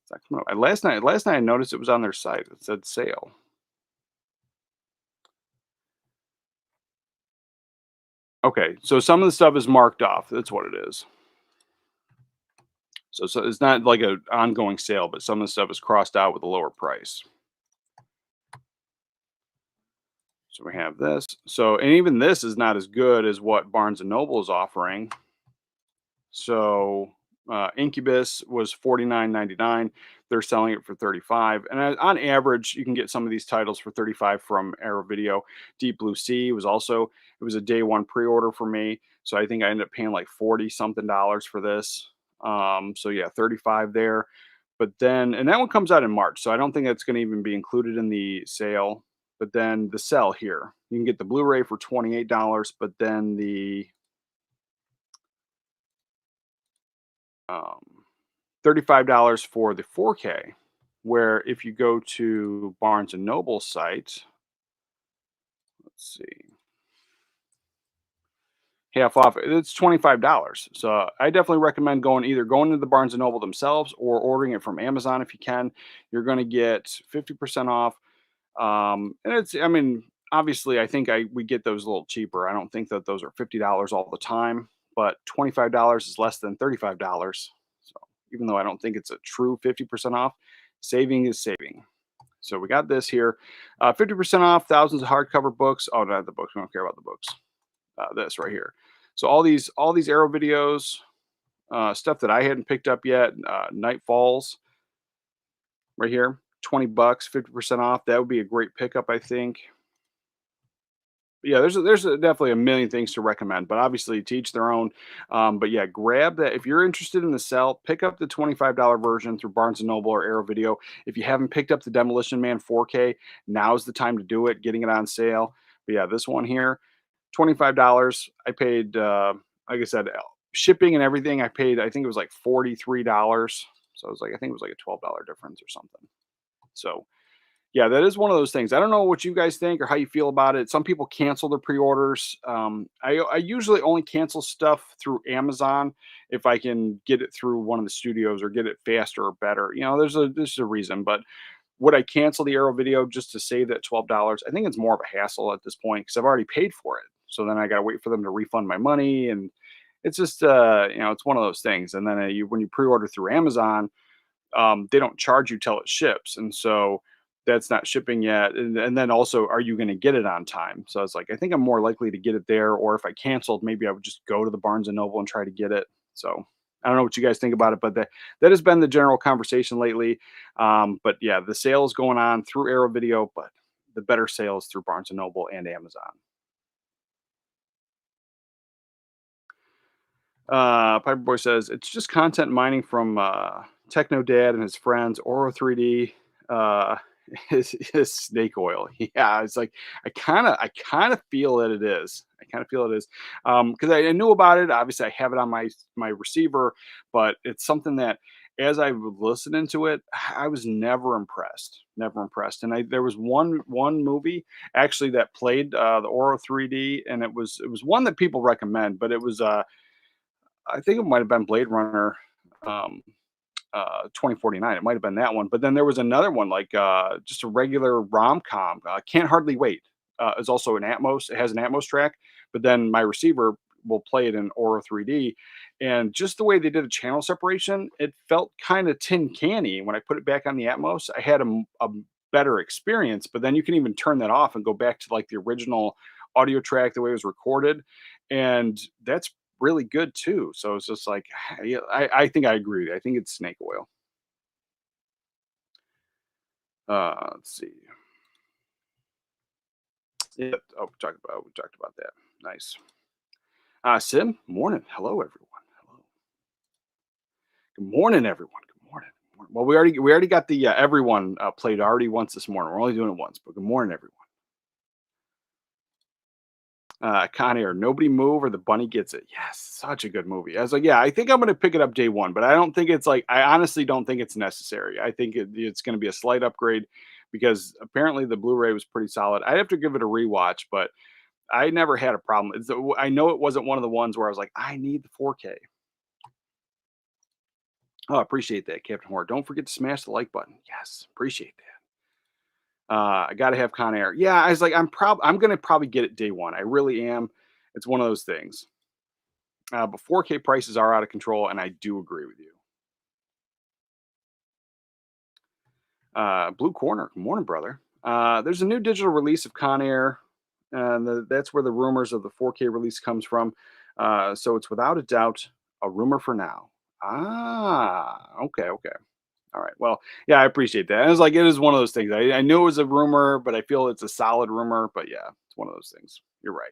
It's not coming up. Last night I noticed it was on their site. It said sale. Okay, so some of the stuff is marked off. That's what it is. So it's not like an ongoing sale, but some of the stuff is crossed out with a lower price. So we have this. So, and even this is not as good as what Barnes and Noble is offering. So Incubus was $49.99. They're selling it for 35. And on average, you can get some of these titles for 35 from Arrow Video. Deep Blue Sea was also, it was a day one pre-order for me. So I think I ended up paying like 40 something dollars for this. So yeah, 35 there. But then, and that one comes out in March. So I don't think that's going to even be included in the sale. But then the Cell here, you can get the Blu-ray for $28, but then the um, $35 for the 4K, where if you go to Barnes and Noble site, let's see, half off, it's $25. So I definitely recommend either going to the Barnes and Noble themselves or ordering it from Amazon if you can. You're going to get 50% off. And I mean, obviously, I think we get those a little cheaper. I don't think that those are $50 all the time, but $25 is less than $35. So even though I don't think it's a true 50% off, saving is saving. So we got this here, 50% off, thousands of hardcover books. Oh, not the books. We don't care about the books. This right here. So all these Arrow videos, stuff that I hadn't picked up yet. Night Falls, right here, $20, 50% off. That would be a great pickup, I think. But yeah, there's definitely a million things to recommend, but obviously to each their own. But yeah, grab that if you're interested in the Cell. Pick up the $25 version through Barnes and Noble or Arrow Video. If you haven't picked up the Demolition Man 4K, now's the time to do it. Getting it on sale. But yeah, this one here, $25. I paid, like I said, shipping and everything. I paid, I think it was like $43. So I think it was like a $12 difference or something. So yeah, that is one of those things. I don't know what you guys think or how you feel about it. Some people cancel their pre-orders. I usually only cancel stuff through Amazon if I can get it through one of the studios or get it faster or better. You know, there's a reason. But would I cancel the Arrow Video just to save that $12? I think it's more of a hassle at this point because I've already paid for it. So then I got to wait for them to refund my money, and it's just it's one of those things. And then when you pre-order through Amazon, they don't charge you till it ships, and so that's not shipping yet. And then also, are you going to get it on time? So it's like, I think I'm more likely to get it there, or if I canceled, maybe I would just go to the Barnes and Noble and try to get it. So I don't know what you guys think about it, but that has been the general conversation lately. But yeah, the sale is going on through Arrow Video, but the better sales through Barnes and Noble and Amazon. Piper Boy says it's just content mining from Techno Dad and his friends. Oro 3D is snake oil. Yeah, it's like I kind of feel that it is. I kind of feel it is because I knew about it. Obviously, I have it on my receiver, but it's something that as I was listening to it, I was never impressed. Never impressed. And there was one movie actually that played the Oro 3D, and it was one that people recommend, but it was I think it might have been Blade Runner, um, 2049. It might have been that one. But then there was another one, like just a regular rom com. Can't Hardly Wait is also an Atmos. It has an Atmos track, but then my receiver will play it in Aura 3D. And just the way they did a channel separation, it felt kind of tin canny. When I put it back on the Atmos, I had a better experience. But then you can even turn that off and go back to like the original audio track, the way it was recorded. And that's really good too. So it's just like, yeah, I think I agree. I think it's snake oil. Let's see. Yeah. Oh, we talked about that. Nice. Sim, morning. Hello, everyone. Hello. Good morning, everyone. Good morning. Well, we already got the everyone played already once this morning. We're only doing it once, but good morning, everyone. Con Air, Nobody Move or The Bunny Gets It. Yes, such a good movie. I was like, yeah, I think I'm going to pick it up day one, but I don't think it's like, I honestly don't think it's necessary. I think it's going to be a slight upgrade because apparently the Blu-ray was pretty solid. I have to give it a rewatch, but I never had a problem. I know it wasn't one of the ones where I was like, I need the 4K. Oh, I appreciate that, Captain Horror. Don't forget to smash the like button. Yes, appreciate that. I got to have Con Air. Yeah, I was like, I'm gonna probably get it day one. I really am. It's one of those things. But 4K prices are out of control, and I do agree with you. Blue Corner, good morning, brother. There's a new digital release of Con Air, and that's where the rumors of the 4K release comes from. So it's without a doubt a rumor for now. Okay, okay. All right. Well, yeah, I appreciate that. I was like, it is one of those things. I knew it was a rumor, but I feel it's a solid rumor. But yeah, it's one of those things. You're right.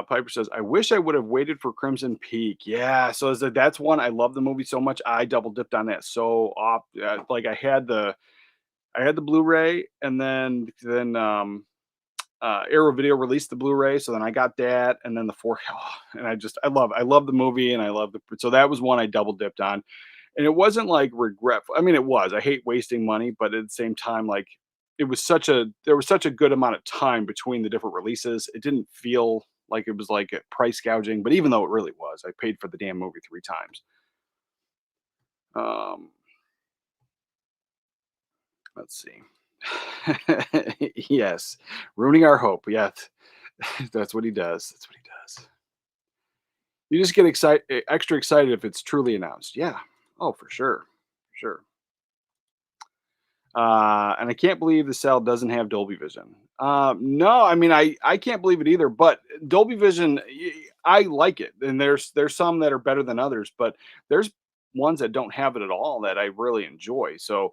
Piper says, I wish I would have waited for Crimson Peak. Yeah. So that's one. I love the movie so much. I double dipped on that. So off, like I had the Blu-ray and then Arrow Video released the Blu-ray. So then I got that and then the four, and I love the movie and I love so that was one I double dipped on. And it wasn't like regretful. I mean, it was. I hate wasting money, but at the same time, like there was such a good amount of time between the different releases. It didn't feel like it was like a price gouging, but even though it really was, I paid for the damn movie 3 times. Um, let's see. Yes, ruining our hope. Yeah, that's what he does. That's what he does. You just get extra excited if it's truly announced. Yeah. Oh, for sure. For sure. And I can't believe the cell doesn't have Dolby Vision. No, I mean I can't believe it either. But Dolby Vision, I like it, and there's some that are better than others, but there's ones that don't have it at all that I really enjoy. So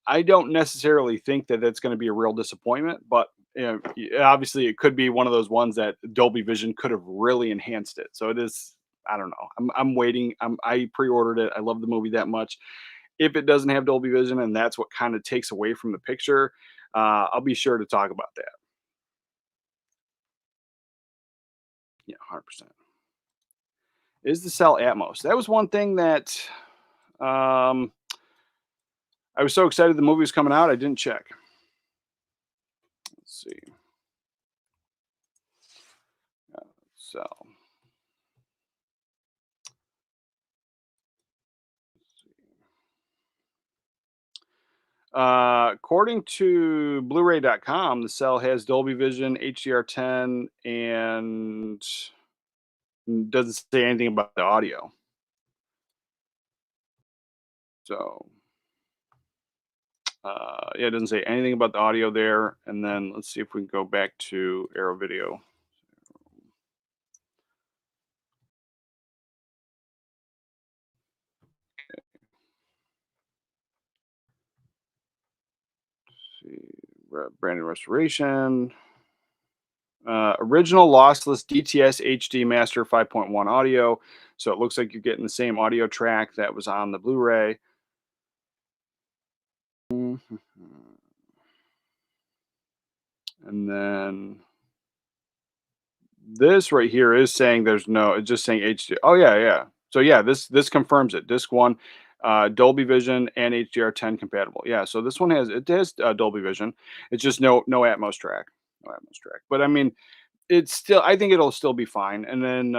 I don't necessarily think that that's going to be a real disappointment, but obviously it could be one of those ones that Dolby Vision could have really enhanced it. So it is. I don't know. I'm waiting. I pre-ordered it. I love the movie that much. If it doesn't have Dolby Vision and that's what kind of takes away from the picture, I'll be sure to talk about that. Yeah, 100%. Is the cell Atmos? That was one thing that um, I was so excited the movie was coming out, I didn't check. Let's see. So, according to Blu-ray.com, the cell has Dolby Vision, HDR10, and doesn't say anything about the audio. So, yeah, it doesn't say anything about the audio there. And then let's see if we can go back to Arrow Video. See, Brandon Restoration. Original lossless DTS HD Master 5.1 audio. So it looks like you're getting the same audio track that was on the Blu-ray. And then this right here is saying there's no, it's just saying HD. Oh yeah, yeah. So yeah, this confirms it. Disc one, Dolby Vision and HDR10 compatible. Yeah, so this one has Dolby Vision. It's just no Atmos track, no Atmos track. But I mean, it's still, I think it'll still be fine. And then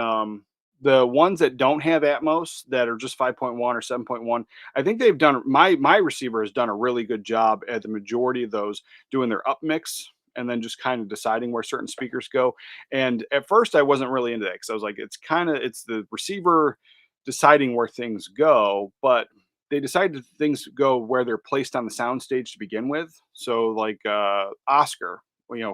the ones that don't have Atmos that are just 5.1 or 7.1, I think they've done, my receiver has done a really good job at the majority of those doing their up mix and then just kind of deciding where certain speakers go. And at first I wasn't really into that because I was like, it's the receiver deciding where things go, but they decided things go where they're placed on the sound stage to begin with. So like Oscar,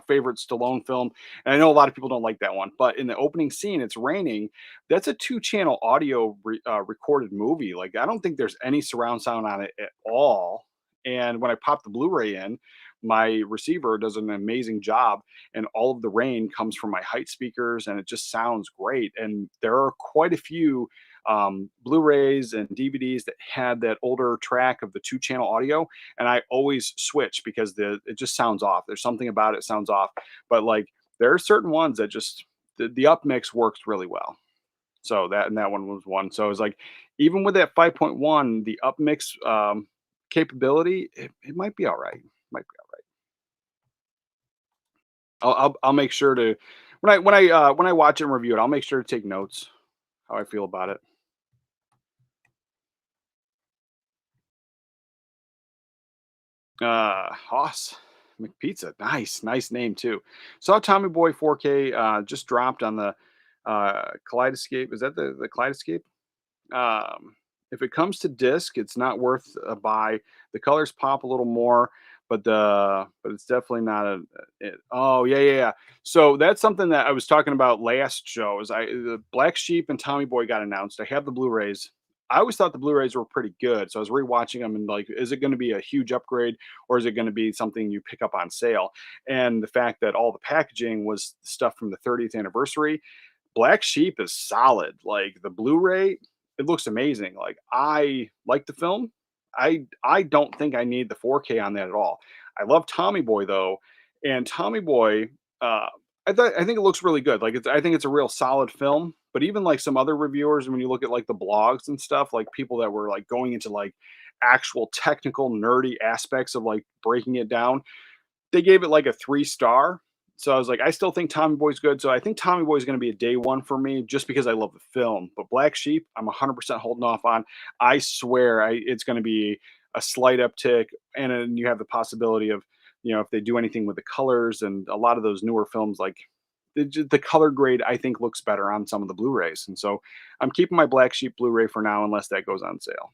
favorite Stallone film. And I know a lot of people don't like that one, but in the opening scene, it's raining. That's a two-channel audio recorded movie. Like, I don't think there's any surround sound on it at all. And when I pop the Blu-ray in, my receiver does an amazing job, and all of the rain comes from my height speakers, and it just sounds great. And there are quite a few Blu-rays and DVDs that had that older track of the two-channel audio, and I always switch because it just sounds off. There's something about it sounds off, but like there are certain ones that just the up mix works really well. So that one was one. So it's like even with that 5.1, the up mix capability, it might be all right. Might be all right. I'll make sure to when I watch it and review it, I'll make sure to take notes how I feel about it. Haas McPizza. Nice name too. Saw Tommy Boy 4K just dropped on the Kaleidoscape. Is that the Kaleidoscape? If it comes to disc, it's not worth a buy. The colors pop a little more, but it's definitely not it. Oh yeah. So that's something that I was talking about last show. Is the Black Sheep and Tommy Boy got announced. I have the Blu-rays. I always thought the Blu-rays were pretty good, so I was rewatching them and like, is it going to be a huge upgrade or is it going to be something you pick up on sale? And the fact that all the packaging was stuff from the 30th anniversary, Black Sheep is solid. Like the Blu-ray, it looks amazing. Like I like the film. I don't think I need the 4K on that at all. I love Tommy Boy though, and Tommy Boy, uh, I think it looks really good. Like I think it's a real solid film. But even like some other reviewers, when you look at like the blogs and stuff, like people that were like going into like actual technical nerdy aspects of like breaking it down, they gave it like a 3 star. So I was like, I still think Tommy Boy's good. So I think Tommy Boy's going to be a day one for me just because I love the film. But Black Sheep, I'm 100% holding off on. I swear it's going to be a slight uptick. And then you have the possibility of, if they do anything with the colors and a lot of those newer films, like the color grade, I think looks better on some of the Blu-rays. And so I'm keeping my Black Sheep Blu-ray for now, unless that goes on sale.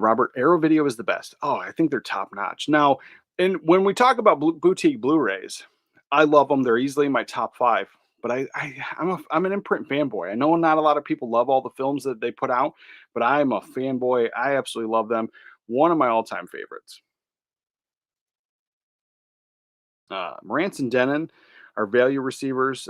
Robert, Arrow Video is the best. Oh, I think they're top notch. Now, and when we talk about boutique Blu-rays, I love them. They're easily in my top 5. But I'm an Imprint fanboy. I know not a lot of people love all the films that they put out, but I'm a fanboy. I absolutely love them. One of my all-time favorites. Marantz and Denon are value receivers.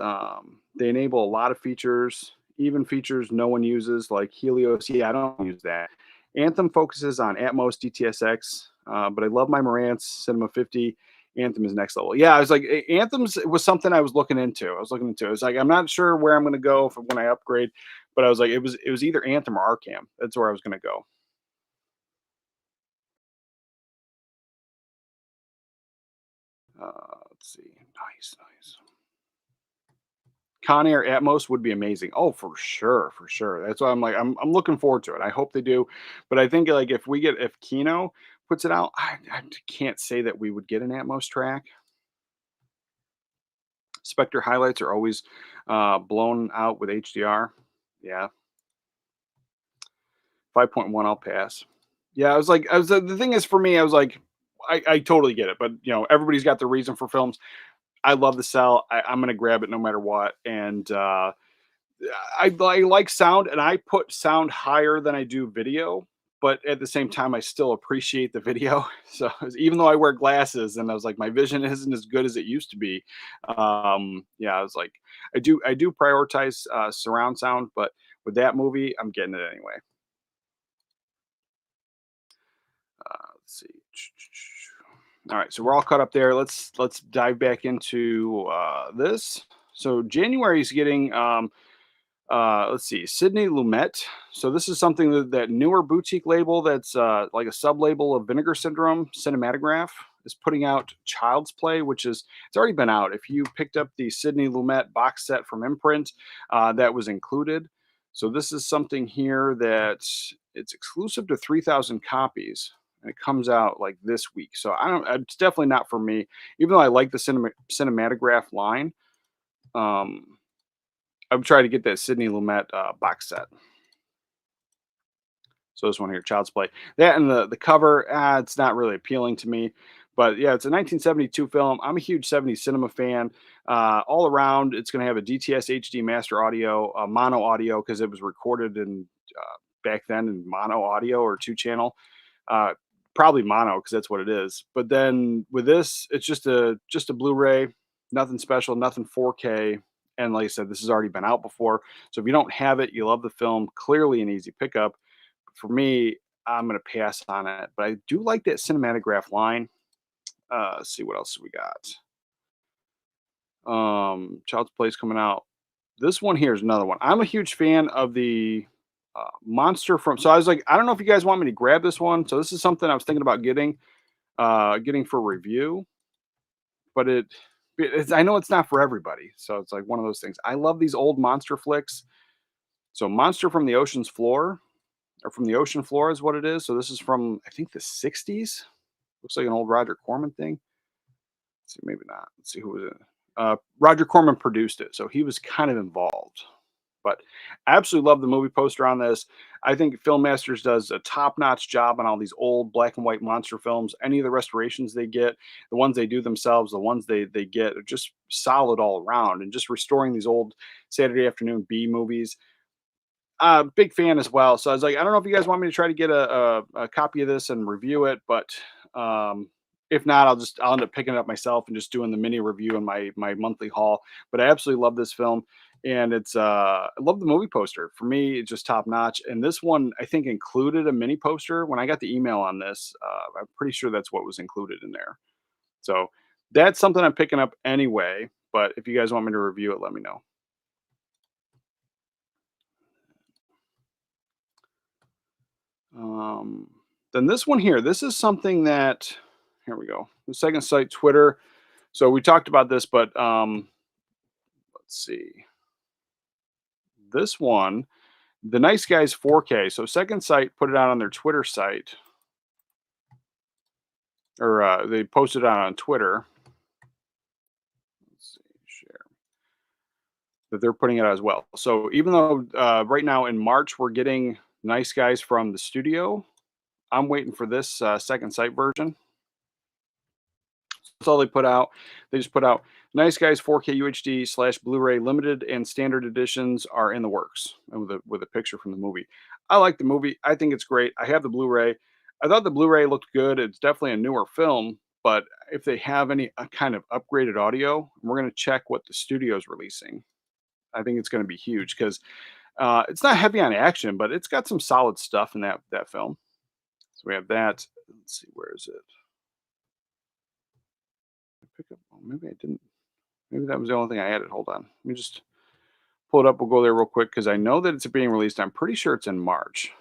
They enable a lot of features, even features no one uses, like Helios. Yeah, I don't use that. Anthem focuses on Atmos DTSX, but I love my Marantz Cinema 50. Anthem is next level. Yeah, I was like, Anthem's was something I was looking into. It was like, I'm not sure where I'm going to go when I upgrade, but I was like, it was either Anthem or Arcam. That's where I was going to go. Let's see. Nice. Conair Atmos would be amazing. Oh, for sure. That's why I'm looking forward to it. I hope they do. But I think like if Kino puts it out, I can't say that we would get an Atmos track. Spectre highlights are always blown out with HDR. Yeah. 5.1 I'll pass. Yeah, the thing is for me, I was like, I totally get it, but everybody's got their reason for films. I love the cell. I'm going to grab it no matter what. And I like sound, and I put sound higher than I do video. but at the same time, I still appreciate the video. So even though I wear glasses, and I was like, my vision isn't as good as it used to be. Yeah, I was like, I do prioritize surround sound, but with that movie, I'm getting it anyway. Let's see. All right, so we're all caught up there. Let's dive back into this. So January is getting let's see, Sydney Lumet. So this is something that newer boutique label that's like a sub label of Vinegar Syndrome Cinematograph is putting out Child's Play, which is it's already been out. If you picked up the Sydney Lumet box set from Imprint, that was included. So this is something here that it's exclusive to 3,000 copies. And it comes out like this week. So I don't. It's definitely not for me. Even though I like the cinematograph line, um, I'm trying to get that Sydney Lumet box set. So this one here, Child's Play. That and the cover, it's not really appealing to me. But yeah, it's a 1972 film. I'm a huge 70s cinema fan. All around, it's going to have a DTS HD master audio, mono audio because it was recorded in back then in mono audio or 2-channel. Probably mono because that's what it is. But then with this, it's just a Blu-ray, nothing special, nothing 4K. And like I said, this has already been out before. So if you don't have it, you love the film, clearly an easy pickup. For me, I'm going to pass on it. But I do like that cinematograph line. Let's see what else we got. Child's Play's coming out. This one here is another one. I'm a huge fan of the monster from. So I was like, I don't know if you guys want me to grab this one. So this is something I was thinking about getting for review, but I know it's not for everybody. So it's like one of those things. I love these old monster flicks. So Monster from the Ocean's Floor, or from the Ocean Floor is what it is. So this is from, I think, the 60s. Looks like an old Roger Corman thing. Let's see, maybe not. Let's see who was it. Roger Corman produced it, so he was kind of involved. But I absolutely love the movie poster on this. I think Film Masters does a top-notch job on all these old black and white monster films. Any of the restorations they get, the ones they do themselves, the ones they get are just solid all around. And just restoring these old Saturday afternoon B movies. Big fan as well. So I was like, I don't know if you guys want me to try to get a copy of this and review it, but if not, I'll end up picking it up myself and just doing the mini review in my monthly haul. But I absolutely love this film, and I love the movie poster. For me, it's just top notch. And this one, I think, included a mini poster. When I got the email on this, I'm pretty sure that's what was included in there. So that's something I'm picking up anyway. But if you guys want me to review it, let me know. Then this one here, this is something that, here we go. The second site, Twitter. So we talked about this, but let's see. This one, The Nice Guys 4K. So Second Sight put it out on their Twitter site, or they posted it out on Twitter. Let's see, share. That they're putting it out as well. So even though right now in March we're getting Nice Guys from the studio, I'm waiting for this Second Sight version. That's all they put out. They just put out Nice Guys 4K UHD / Blu-ray limited and standard editions are in the works, and with a picture from the movie. I like the movie. I think it's great. I have the Blu-ray. I thought the Blu-ray looked good. It's definitely a newer film, but if they have any kind of upgraded audio, we're going to check what the studio's releasing. I think it's going to be huge because it's not heavy on action, but it's got some solid stuff in that film. So we have that. Let's see, where is it? Pick up. Oh, maybe I didn't. Maybe that was the only thing I added. Hold on. Let me just pull it up. We'll go there real quick because I know that it's being released. I'm pretty sure it's in March.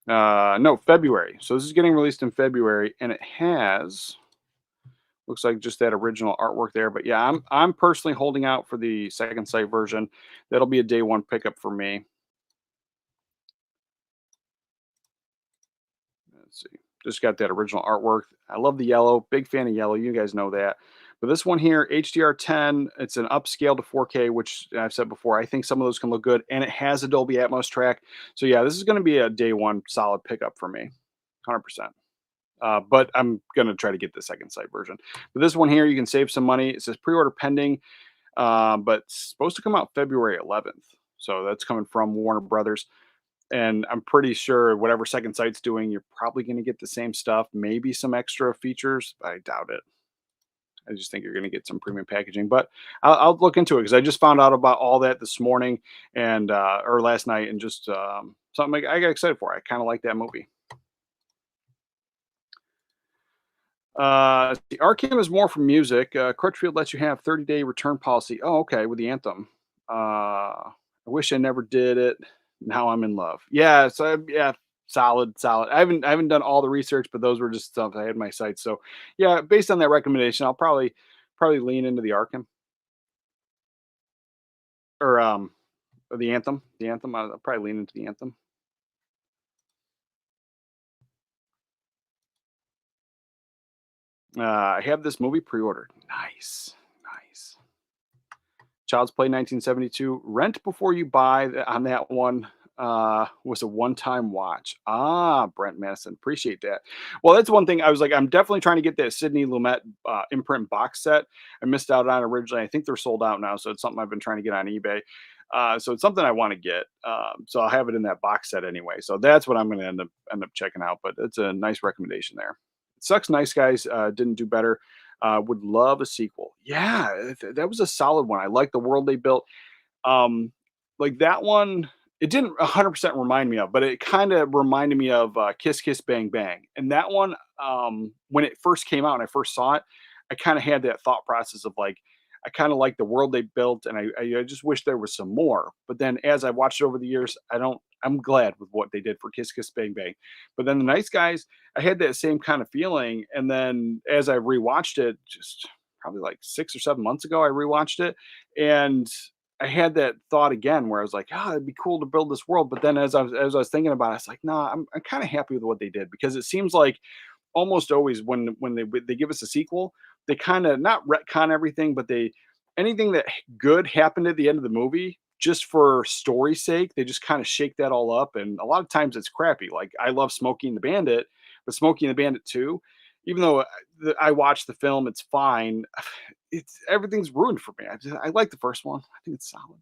No, February. So this is getting released in February, and it has looks like just that original artwork there. But yeah, I'm personally holding out for the Second Sight version. That'll be a day one pickup for me. Let's see. Just got that original artwork. I love the yellow. Big fan of yellow. You guys know that. But this one here, HDR10, it's an upscale to 4K, which I've said before. I think some of those can look good, and it has a Dolby Atmos track. So yeah, this is going to be a day one solid pickup for me, 100%. But I'm gonna try to get the second sight version. But this one here, you can save some money. It says pre-order pending, but it's supposed to come out February 11th. So that's coming from Warner Brothers. And I'm pretty sure whatever Second Sight's doing, you're probably going to get the same stuff, maybe some extra features. I doubt it. I just think you're going to get some premium packaging, but I'll look into it because I just found out about all that this morning and or last night, and just something I got excited for. I kind of like that movie. The Arkham is more for music. Crutchfield lets you have 30-day return policy. Oh, okay, with the Anthem. I wish I never did it. Now I'm in love. Yeah, so yeah, solid, solid. I haven't done all the research, but those were just stuff I had in my sights. So yeah, based on that recommendation, I'll probably lean into the Arkham or or the Anthem. The Anthem. I'll probably lean into the Anthem. I have this movie pre-ordered. Nice, nice. Child's Play 1972. Rent before you buy on that one was a one-time watch. Ah, Brent Madison. Appreciate that. Well, that's one thing I was like, I'm definitely trying to get that Sidney Lumet imprint box set. I missed out on it originally. I think they're sold out now. So it's something I've been trying to get on eBay. So it's something I want to get. So I'll have it in that box set anyway. So that's what I'm going to end up checking out. But it's a nice recommendation there. It sucks. Nice Guys didn't do better. Would love a sequel. Yeah, that was a solid one. I like the world they built. Um, like that one, it didn't 100% remind me of, but it kind of reminded me of Kiss Kiss Bang Bang. And that one, when it first came out and I first saw it, I kind of had that thought process of like, I kind of like the world they built, and I just wish there was some more. But then as I watched it over the years, I don't. I'm glad with what they did for Kiss Kiss Bang Bang. But then the Nice Guys, I had that same kind of feeling, and then as I rewatched it, just probably like 6 or 7 months ago, I rewatched it, and I had that thought again where I was like, "Oh, it'd be cool to build this world." But then as I was thinking about it, I was like, "Nah, I'm kind of happy with what they did because it seems like almost always when they give us a sequel, they kind of not retcon everything, but they anything that good happened at the end of the movie just for story's sake, they just kind of shake that all up. And a lot of times it's crappy. Like I love Smokey and the Bandit, but Smokey and the Bandit 2, even though I watched the film, it's fine. It's everything's ruined for me. I like the first one. I think it's solid.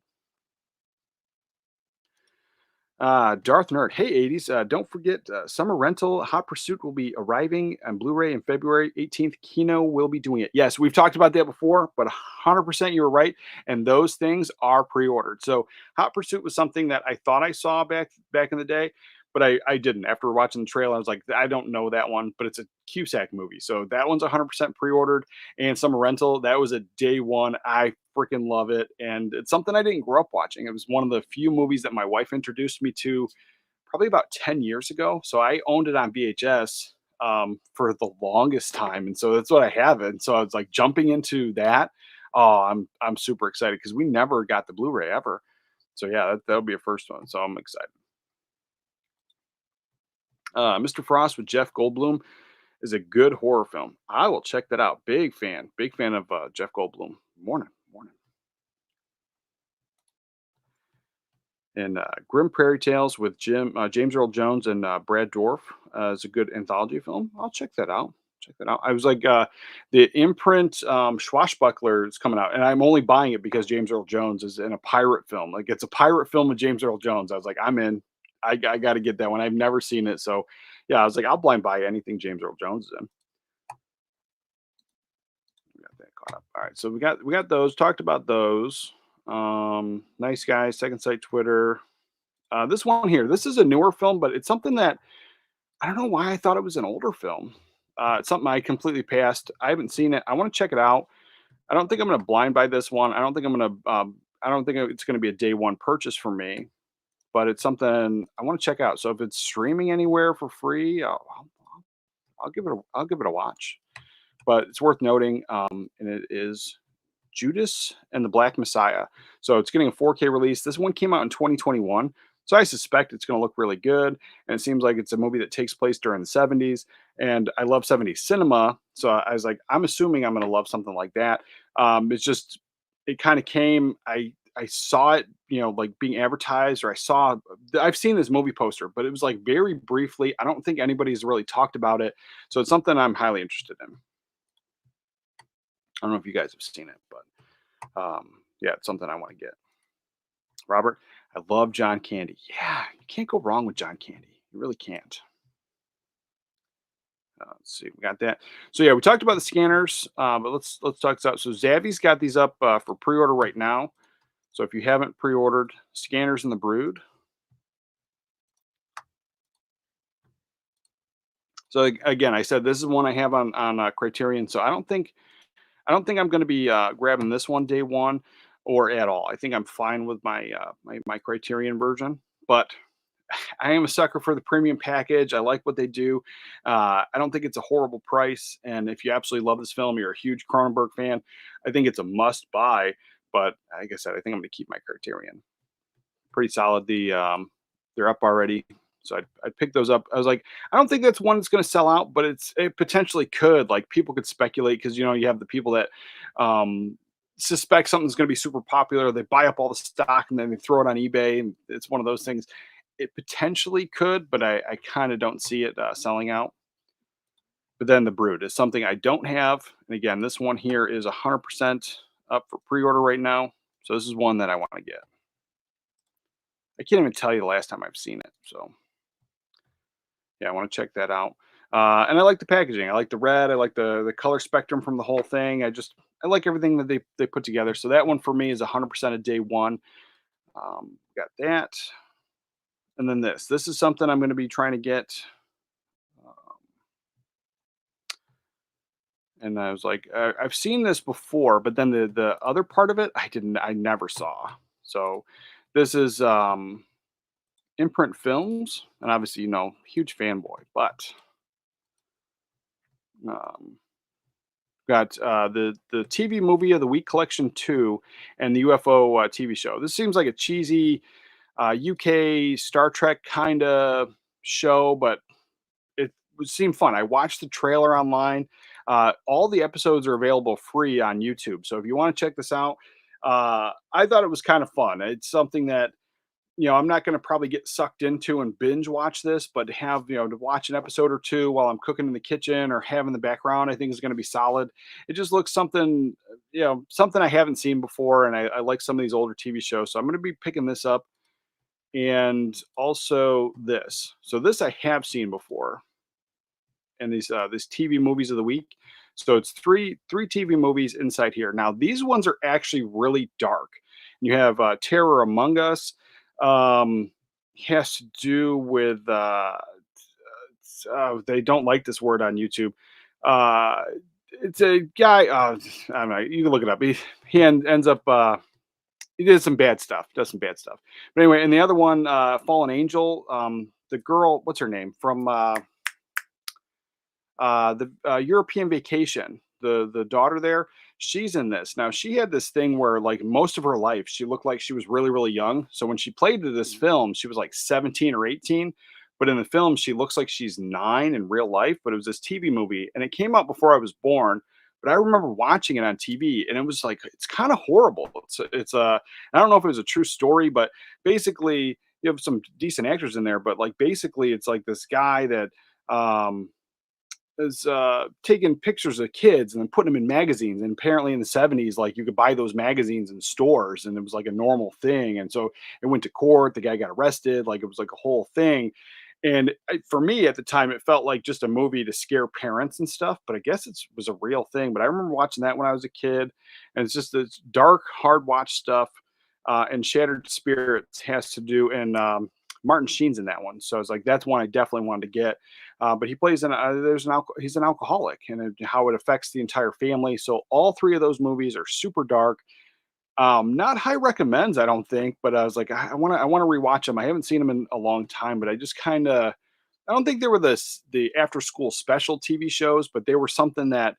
Darth Nerd. Hey, 80s. Don't forget, Summer Rental Hot Pursuit will be arriving on Blu ray in February 18th. Kino will be doing it. Yes, we've talked about that before, but 100% you were right. And those things are pre ordered. So, Hot Pursuit was something that I thought I saw back in the day, but I didn't. After watching the trailer, I was like, I don't know that one, but it's a Cusack movie. So, that one's 100% pre ordered. And Summer Rental, that was a day one. I freaking love it. And it's something I didn't grow up watching. It was one of the few movies that my wife introduced me to probably about 10 years ago. So I owned it on VHS for the longest time. And so that's what I have. And so I was like jumping into that. Oh, I'm super excited because we never got the Blu-ray ever. So yeah, that'll be a first one. So I'm excited. Mr. Frost with Jeff Goldblum is a good horror film. I will check that out. Big fan of Jeff Goldblum. Morning, morning. And Grim Prairie Tales with James Earl Jones and Brad Dorff is a good anthology film. I'll check that out. Check that out. I was like, the Imprint Swashbuckler is coming out, and I'm only buying it because James Earl Jones is in a pirate film. Like it's a pirate film with James Earl Jones. I was like, I'm in. I got to get that one. I've never seen it, so yeah, I was like, I'll blind buy anything James Earl Jones is in. We got that caught up. All right, so we got those. Talked about those. Nice Guys, Second Sight, Twitter. This one here, this is a newer film, but it's something that I don't know why I thought it was an older film. It's something I completely passed. I haven't seen it. I want to check it out. I don't think I'm going to blind buy this one. I don't think I'm going to. I don't think it's going to be a day one purchase for me, but it's something I want to check out. So if it's streaming anywhere for free, I'll give it a watch. But it's worth noting, and it is Judas and the Black Messiah. So it's getting a 4K release. This one came out in 2021. So I suspect it's going to look really good. And it seems like it's a movie that takes place during the 70s. And I love 70s cinema. So I was like, I'm assuming I'm going to love something like that. It's just, it kind of came. I I saw it, like being advertised, or I've seen this movie poster, but it was like very briefly. I don't think anybody's really talked about it. So it's something I'm highly interested in. I don't know if you guys have seen it, but yeah, it's something I want to get. Robert, I love John Candy. Yeah, you can't go wrong with John Candy. You really can't. Let's see, we got that. So yeah, we talked about the scanners, but let's talk about. So Zavvy's got these up for pre-order right now. So if you haven't pre-ordered Scanners in the Brood, so again, I said this is one I have on Criterion. So I don't think I'm going to be grabbing this one day one or at all. I think I'm fine with my Criterion version, but I am a sucker for the premium package. I like what they do. I don't think it's a horrible price. And if you absolutely love this film, you're a huge Cronenberg fan, I think it's a must buy. But like I said, I think I'm going to keep my Criterion. Pretty solid. They're up already. So I'd pick those up. I was like, I don't think that's one that's going to sell out, but it potentially could. Like people could speculate because you have the people that suspect something's going to be super popular. They buy up all the stock and then they throw it on eBay, and it's one of those things. It potentially could, but I kind of don't see it selling out. But then the Brood is something I don't have. And again, this one here is 100% up for pre-order right now. So this is one that I want to get. I can't even tell you the last time I've seen it. So yeah, I want to check that out. And I like the packaging. I like the red. I like the color spectrum from the whole thing. I like everything that they put together. So that one for me is 100% a day one. Got that. And then this is something I'm going to be trying to get. And I was like, I've seen this before, but then the other part of it, I never saw. So this is Imprint Films, and obviously, huge fanboy, but um, got the TV movie of the week collection 2 and the UFO TV show. This seems like a cheesy UK Star Trek kind of show, but it seemed fun. I watched the trailer online. All the episodes are available free on YouTube. So if you want to check this out, I thought it was kind of fun. It's something that, I'm not going to probably get sucked into and binge watch this, but to have, to watch an episode or two while I'm cooking in the kitchen or have in the background, I think is going to be solid. It just looks something, something I haven't seen before. And I like some of these older TV shows. So I'm going to be picking this up. And also this. So this I have seen before. And these TV movies of the week. So it's three TV movies inside here. Now these ones are actually really dark. You have Terror Among Us. Has to do with they don't like this word on YouTube. It's a guy. I don't know. You can look it up. He ends up. He did some bad stuff. Does some bad stuff. But anyway, and the other one, Fallen Angel. The girl. What's her name from? The European Vacation, the daughter there, she's in this. Now she had this thing where like most of her life she looked like she was really really young. So when she played to this film, she was like 17 or 18, but in the film she looks like she's 9 in real life. But it was this TV movie, and it came out before I was born. But I remember watching it on TV, and it was like it's kind of horrible. I don't know if it was a true story, but basically you have some decent actors in there. But like basically it's like this guy that is taking pictures of kids and then putting them in magazines. And apparently in the 70s, like you could buy those magazines in stores and it was like a normal thing. And so it went to court. The guy got arrested. Like it was like a whole thing. And for me at the time, it felt like just a movie to scare parents and stuff. But I guess it was a real thing. But I remember watching that when I was a kid. And it's just this dark, hard watch stuff. And Shattered Spirits has to do, and Martin Sheen's in that one. So it's like, that's one I definitely wanted to get. But he plays in, he's an alcoholic, and how it affects the entire family. So all three of those movies are super dark. Not high recommends, I don't think, but I was like, I want to rewatch them. I haven't seen them in a long time, but I just kind of, I don't think they were the after school special TV shows, but they were something that,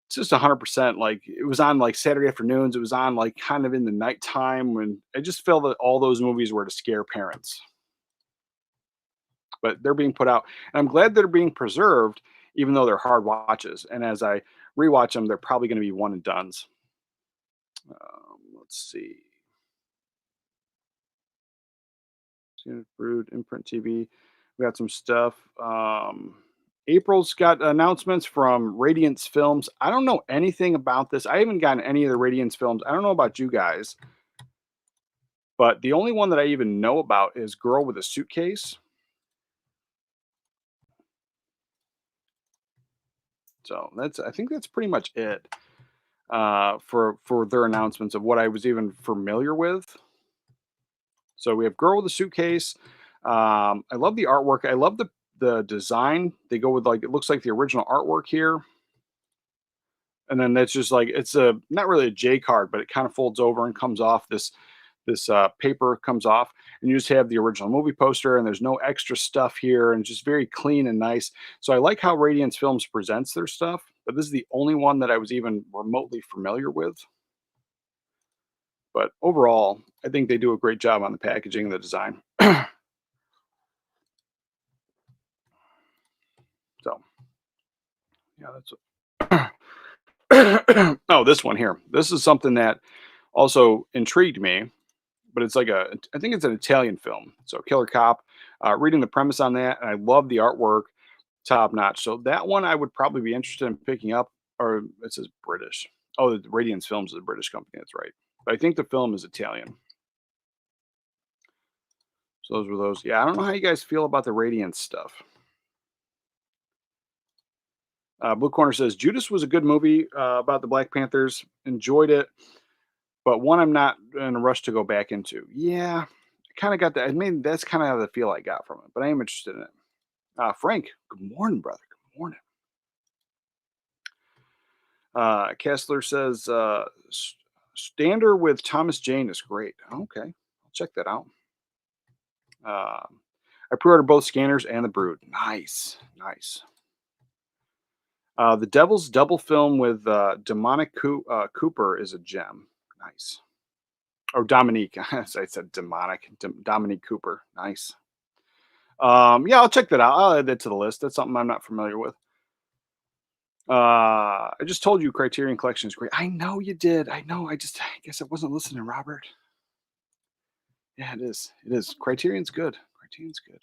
it's just 100%. Like it was on like Saturday afternoons. It was on like kind of in the nighttime, when I just felt that all those movies were to scare parents. But they're being put out, and I'm glad they're being preserved, even though they're hard watches. And as I rewatch them, they're probably going to be one and dones. Let's let's see. Brood, Imprint TV. We got some stuff. April's got announcements from Radiance Films. I don't know anything about this. I haven't gotten any of the Radiance films. I don't know about you guys, but the only one that I even know about is Girl with a Suitcase. So I think that's pretty much it for their announcements of what I was even familiar with. So we have Girl with a Suitcase. I love the artwork. I love the design. They go with, like, it looks like the original artwork here. And then that's just like, it's a not really a J card, but it kind of folds over and comes off. This paper comes off, and you just have the original movie poster, and there's no extra stuff here, and just very clean and nice. So I like how Radiance Films presents their stuff, but this is the only one that I was even remotely familiar with. But overall, I think they do a great job on the packaging and the design. So yeah, that's oh, this one here. This is something that also intrigued me, but it's like I think it's an Italian film. So Killer Cop. Reading the premise on that, and I love the artwork, top notch. So that one I would probably be interested in picking up. Or it says British. Oh, the Radiance Films is a British company. That's right. But I think the film is Italian. So those were those. Yeah, I don't know how you guys feel about the Radiance stuff. Blue Corner says Judas was a good movie about the Black Panthers. Enjoyed it, but one I'm not in a rush to go back into. Yeah, I kind of got that. I mean, that's kind of the feel I got from it, but I am interested in it. Frank, good morning, brother. Good morning. Kessler says Stander with Thomas Jane is great. Okay, I'll check that out. I pre-ordered both Scanners and the Brood. Nice, nice. The Devil's Double film with Demonic Cooper is a gem. Nice. Oh, Dominique. I said demonic. Dominique Cooper. Nice. Yeah, I'll check that out. I'll add that to the list. That's something I'm not familiar with. I just told you Criterion Collection is great. I know you did. I know. I guess I wasn't listening, Robert. Yeah, it is. It is. Criterion's good. Criterion's good.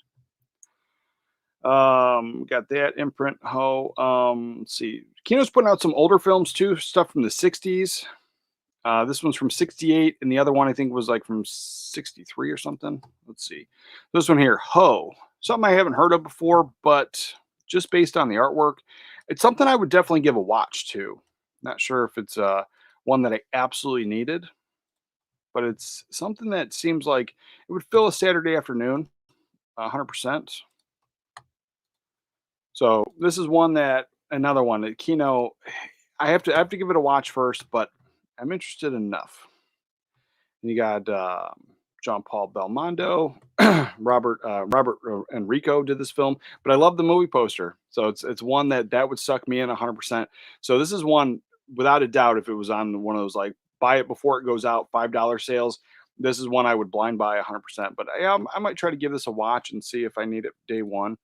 Got that Imprint let's see. Kino's putting out some older films too, stuff from the 60s. This one's from 68, and the other one I think was like from 63 or something. Let's see. This one here, Ho. Something I haven't heard of before, but just based on the artwork, it's something I would definitely give a watch to. Not sure if it's one that I absolutely needed, but it's something that seems like it would fill a Saturday afternoon, 100%. So this is another one that Kino. I have to give it a watch first, but I'm interested enough. And you got John Paul Belmondo, Robert Enrico did this film, but I love the movie poster, so it's one that would suck me in 100%. So this is one without a doubt. If it was on one of those like buy it before it goes out $5 sales, this is one I would blind buy 100%. But I might try to give this a watch and see if I need it day one.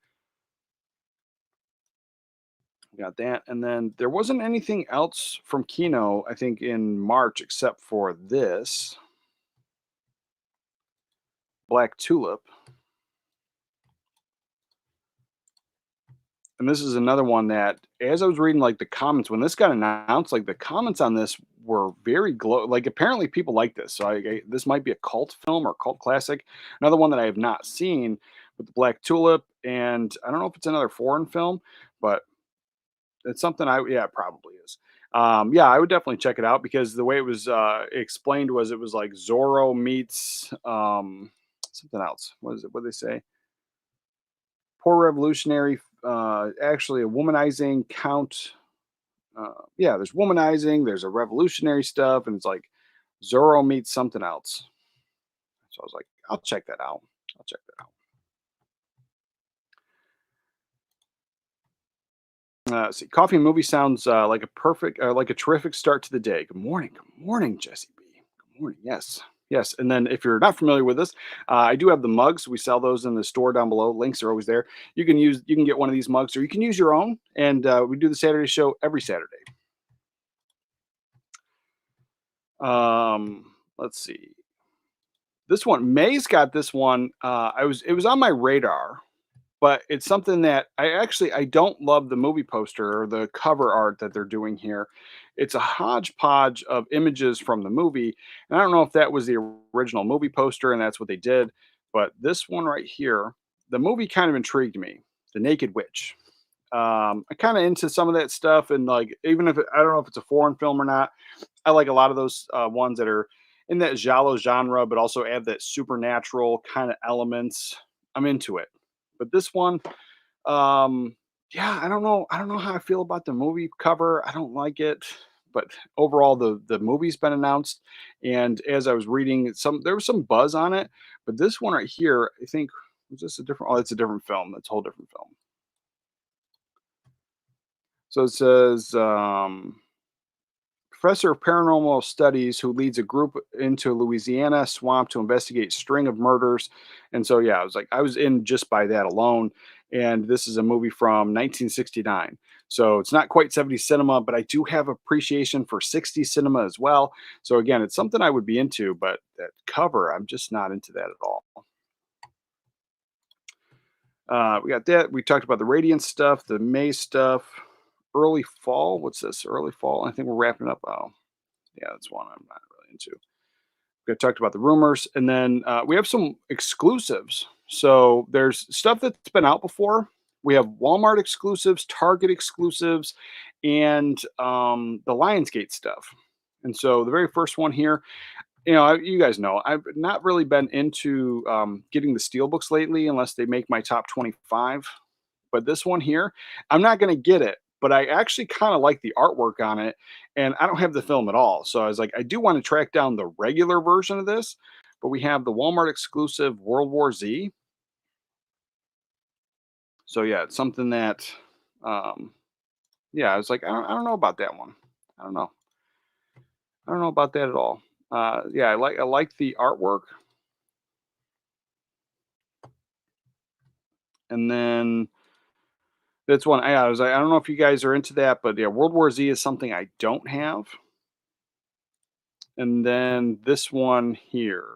Got that. And then there wasn't anything else from Kino, I think, in March except for this Black Tulip. And this is another one that, as I was reading like the comments when this got announced, like the comments on this were very like apparently people like this. So this might be a cult film or cult classic. Another one that I have not seen with the Black Tulip, and I don't know if it's another foreign film, but it's something it probably is. Yeah, I would definitely check it out because the way it was explained was it was like Zorro meets something else. What is it? What did they say? Poor revolutionary, actually a womanizing count. Yeah, there's womanizing, there's a revolutionary stuff, and it's like Zorro meets something else. So I was like, I'll check that out. I'll check that out. See, coffee and movie sounds like a terrific start to the day. Good morning, Jesse B. Good morning. Yes, yes. And then if you're not familiar with this, I do have the mugs. We sell those in the store down below. Links are always there. You can get one of these mugs, or you can use your own. And we do the Saturday show every Saturday. let's see. This one, May's got this one. It was on my radar, but it's something that I don't love the movie poster or the cover art that they're doing here. It's a hodgepodge of images from the movie, and I don't know if that was the original movie poster and that's what they did, but this one right here, the movie kind of intrigued me. The Naked Witch. I kind of into some of that stuff, and like even if I don't know if it's a foreign film or not, I like a lot of those ones that are in that giallo genre, but also add that supernatural kind of elements. I'm into it. But this one, yeah, I don't know. I don't know how I feel about the movie cover. I don't like it. But overall, the movie's been announced, and as I was reading, there was some buzz on it. But this one right here, I think, was this a different? Oh, it's a different film. It's a whole different film. So it says, professor of paranormal studies who leads a group into Louisiana swamp to investigate string of murders. And so, yeah, I was in just by that alone. And this is a movie from 1969. So it's not quite 70s cinema, but I do have appreciation for 60s cinema as well. So again, it's something I would be into, but that cover, I'm just not into that at all. We got that. We talked about the Radiance stuff, the May stuff, early fall. What's this? Early fall. I think we're wrapping up. Oh, yeah, that's one I'm not really into. We talked about the rumors, and then we have some exclusives. So there's stuff that's been out before. We have Walmart exclusives, Target exclusives, and the Lionsgate stuff. And so the very first one here, you guys know, I've not really been into getting the steelbooks lately unless they make my top 25. But this one here, I'm not going to get it, but I actually kind of like the artwork on it, and I don't have the film at all. So I was like, I do want to track down the regular version of this, but we have the Walmart exclusive World War Z. So yeah, it's something that, yeah, I was like, I don't know about that one. I don't know. I don't know about that at all. Yeah, I like the artwork, and then that's one. I was like, I don't know if you guys are into that, but yeah, World War Z is something I don't have. And then this one here.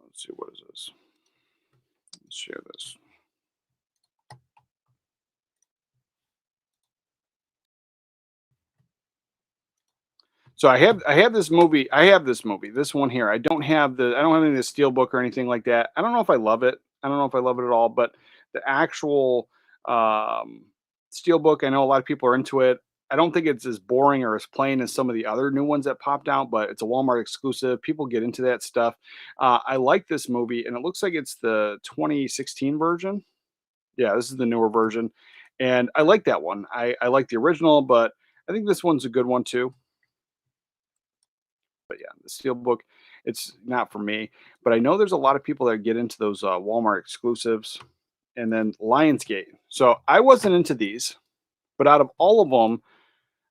Let's see, what is this? Let's share this. So I have this movie. I have this movie. This one here. I don't have any of the steelbook or anything like that. I don't know if I love it. I don't know if I love it at all. But the actual um, steelbook, I know a lot of people are into it. I don't think it's as boring or as plain as some of the other new ones that popped out, but it's a Walmart exclusive. People get into that stuff. I like this movie, and it looks like it's the 2016 version. Yeah, this is the newer version, and I like that one. I like the original, but I think this one's a good one too. But yeah, the steelbook, it's not for me. But I know there's a lot of people that get into those Walmart exclusives, and then Lionsgate. So I wasn't into these, but out of all of them,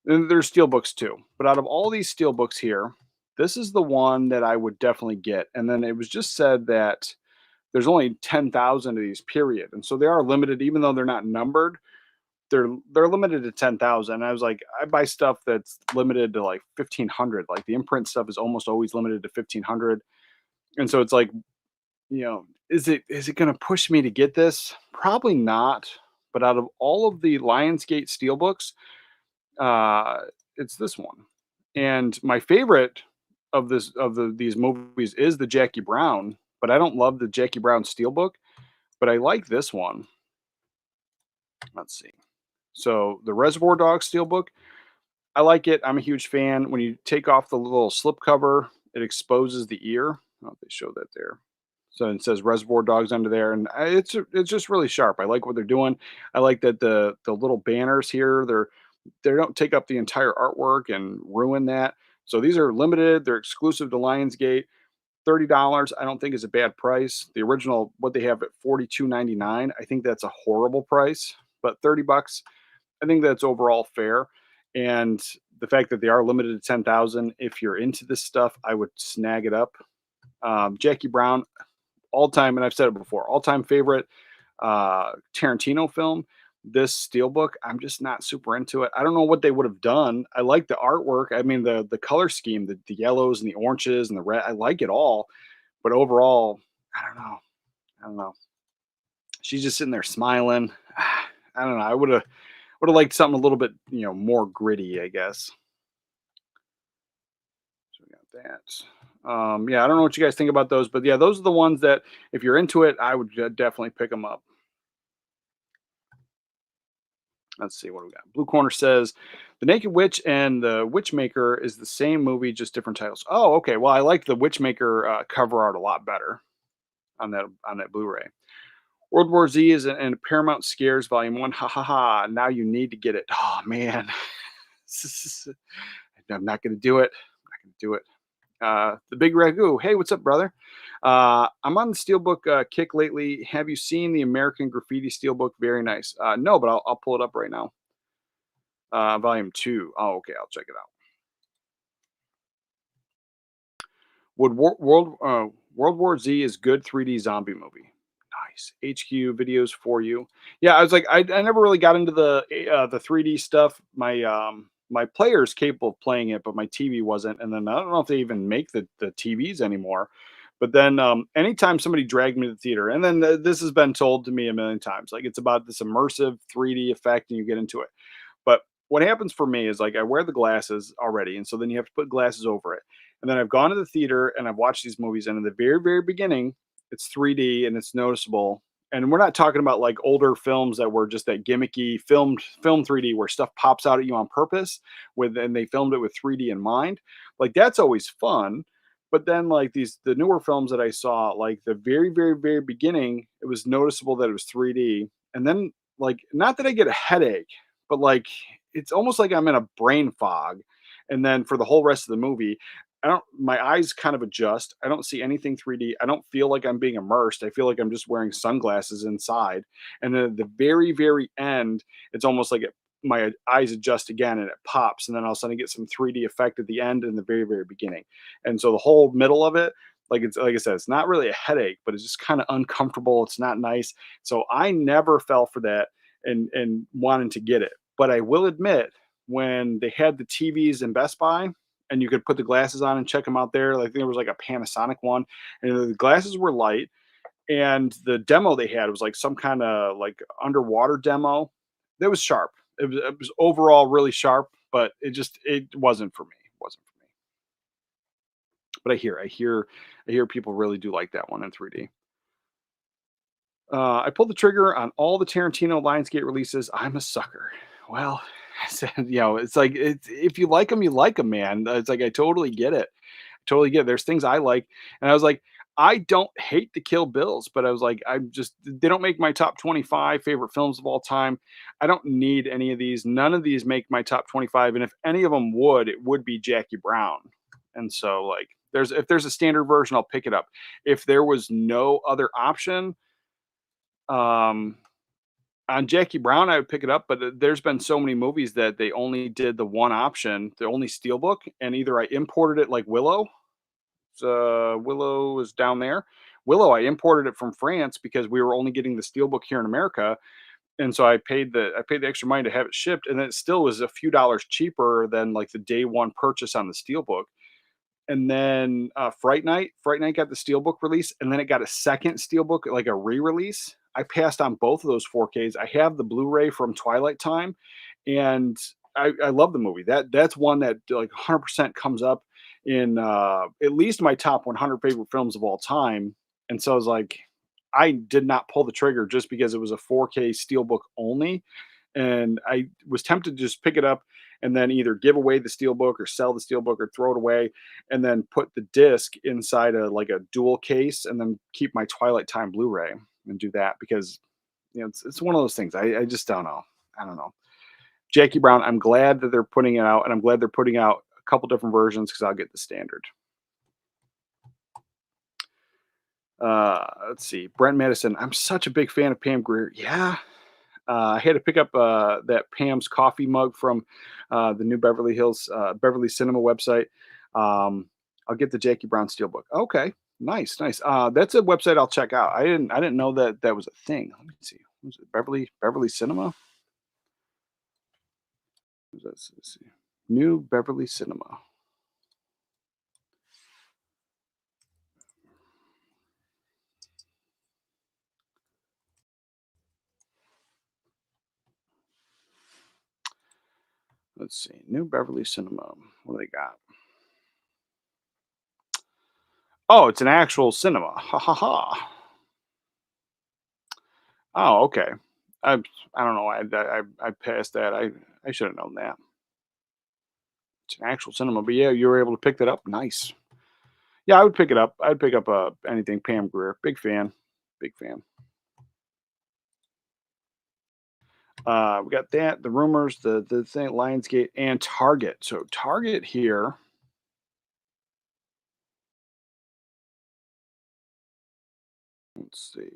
and there's steelbooks too. But out of all these steelbooks here, this is the one that I would definitely get. And then it was just said that there's only 10,000 of these, period. And so they are limited, even though they're not numbered. They're limited to 10,000. I was like, I buy stuff that's limited to like 1,500. Like the imprint stuff is almost always limited to 1,500. And so it's like, is it going to push me to get this? Probably not. But out of all of the Lionsgate steelbooks, uh, it's this one. And my favorite these movies is the Jackie Brown, but I don't love the Jackie Brown steelbook. But I like this one. Let's see. So the Reservoir Dogs steelbook, I like it. I'm a huge fan. When you take off the little slip cover, it exposes the ear. Oh, they show that there. So it says Reservoir Dogs under there, and it's just really sharp. I like what they're doing. I like that the little banners here, they don't take up the entire artwork and ruin that. So these are limited. They're exclusive to Lionsgate. $30, I don't think is a bad price. The original, what they have at $42.99, I think that's a horrible price. But $30, I think that's overall fair. And the fact that they are limited to 10,000, if you're into this stuff, I would snag it up. Jackie Brown, all time, and I've said it before, all time favorite Tarantino film. This steelbook, I'm just not super into it. I don't know what they would have done. I like the artwork. I mean, the color scheme, the yellows and the oranges and the red. I like it all, but overall, I don't know. I don't know. She's just sitting there smiling. I don't know. I would have liked something a little bit, more gritty, I guess. So we got that. Yeah, I don't know what you guys think about those, but yeah, those are the ones that if you're into it, I would definitely pick them up. Let's see what we got. Blue Corner says The Naked Witch and The Witchmaker is the same movie, just different titles. Oh, okay. Well, I like the Witchmaker cover art a lot better on that Blu-ray. World War Z is in Paramount Scares Volume 1. Ha ha ha. Now you need to get it. Oh man. I'm not gonna do it. I'm not gonna do it. The Big Ragu. Hey, what's up, brother? I'm on the Steelbook kick lately. Have you seen the American Graffiti Steelbook? Very nice. No, but I'll pull it up right now. Volume 2. Oh, okay. I'll check it out. World War Z is good 3D zombie movie. Nice. HQ videos for you. Yeah, I was like, I never really got into the 3D stuff. My player's capable of playing it, but my TV wasn't. And then I don't know if they even make the TVs anymore. But then anytime somebody dragged me to the theater, and then this has been told to me a million times, like it's about this immersive 3D effect, and you get into it. But what happens for me is like I wear the glasses already, and so then you have to put glasses over it. And then I've gone to the theater and I've watched these movies, and in the very, very beginning, it's 3D and it's noticeable. And we're not talking about like older films that were just that gimmicky film 3D where stuff pops out at you on purpose and they filmed it with 3D in mind. Like that's always fun. But then like the newer films that I saw, like the very, very, very beginning, it was noticeable that it was 3D. And then like not that I get a headache, but like it's almost like I'm in a brain fog. And then for the whole rest of the movie, my eyes kind of adjust. I don't see anything 3D. I don't feel like I'm being immersed. I feel like I'm just wearing sunglasses inside. And then at the very, very end, it's almost like my eyes adjust again and it pops. And then all of a sudden I get some 3D effect at the end and the very, very beginning. And so the whole middle of it, like it's like I said, it's not really a headache, but it's just kind of uncomfortable. It's not nice. So I never fell for that and wanting to get it. But I will admit, when they had the TVs in Best Buy, and you could put the glasses on and check them out there. Like there was like a Panasonic one, and the glasses were light, and the demo they had was like some kind of like underwater demo. That was sharp. It was overall really sharp, but it wasn't for me. It wasn't for me. But I hear people really do like that one in 3D. I pulled the trigger on all the Tarantino Lionsgate releases. I'm a sucker. Well, I said, it's like if you like them, you like them, man. It's like I totally get it. Totally get it. There's things I like, and I was like, I don't hate the Kill Bills, but I was like, they don't make my top 25 favorite films of all time. I don't need any of these. None of these make my top 25, and if any of them would, it would be Jackie Brown. And so, like, if there's a standard version, I'll pick it up. If there was no other option, um, on Jackie Brown, I would pick it up, but there's been so many movies that they only did the one option, the only steelbook, and either I imported it like Willow. Willow is down there. Willow, I imported it from France because we were only getting the steelbook here in America, and so I paid the extra money to have it shipped, and it still was a few dollars cheaper than like the day one purchase on the steelbook. And then Fright Night got the steelbook release, and then it got a second steelbook, like a re-release. I passed on both of those 4Ks. I have the Blu-ray from Twilight Time, and I love the movie. That's one that like 100% comes up in at least my top 100 favorite films of all time. And so I was like, I did not pull the trigger just because it was a 4K steelbook only, and I was tempted to just pick it up and then either give away the steelbook or sell the steelbook or throw it away, and then put the disc inside a dual case and then keep my Twilight Time Blu-ray and do that because it's one of those things. I just don't know. I don't know. Jackie Brown, I'm glad that they're putting it out, and I'm glad they're putting out a couple different versions because I'll get the standard. Let's see. Brent Madison, I'm such a big fan of Pam Grier. Yeah. I had to pick up that Pam's coffee mug from the new Beverly Cinema website. I'll get the Jackie Brown Steelbook. Okay, nice. That's a website I'll check out. I didn't know that was a thing. Let me see. Was it Beverly Cinema? Let's see. New Beverly Cinema. Let's see. New Beverly Cinema. What do they got? Oh, it's an actual cinema. Ha ha ha. Oh, okay. I I don't know. I passed that. I should have known that. It's an actual cinema, but yeah, you were able to pick that up. Nice. Yeah, I would pick it up. I'd pick up anything Pam Grier. Big fan. Big fan. We got that, the rumors, the thing, Lionsgate, and Target. So Target here. Let's see.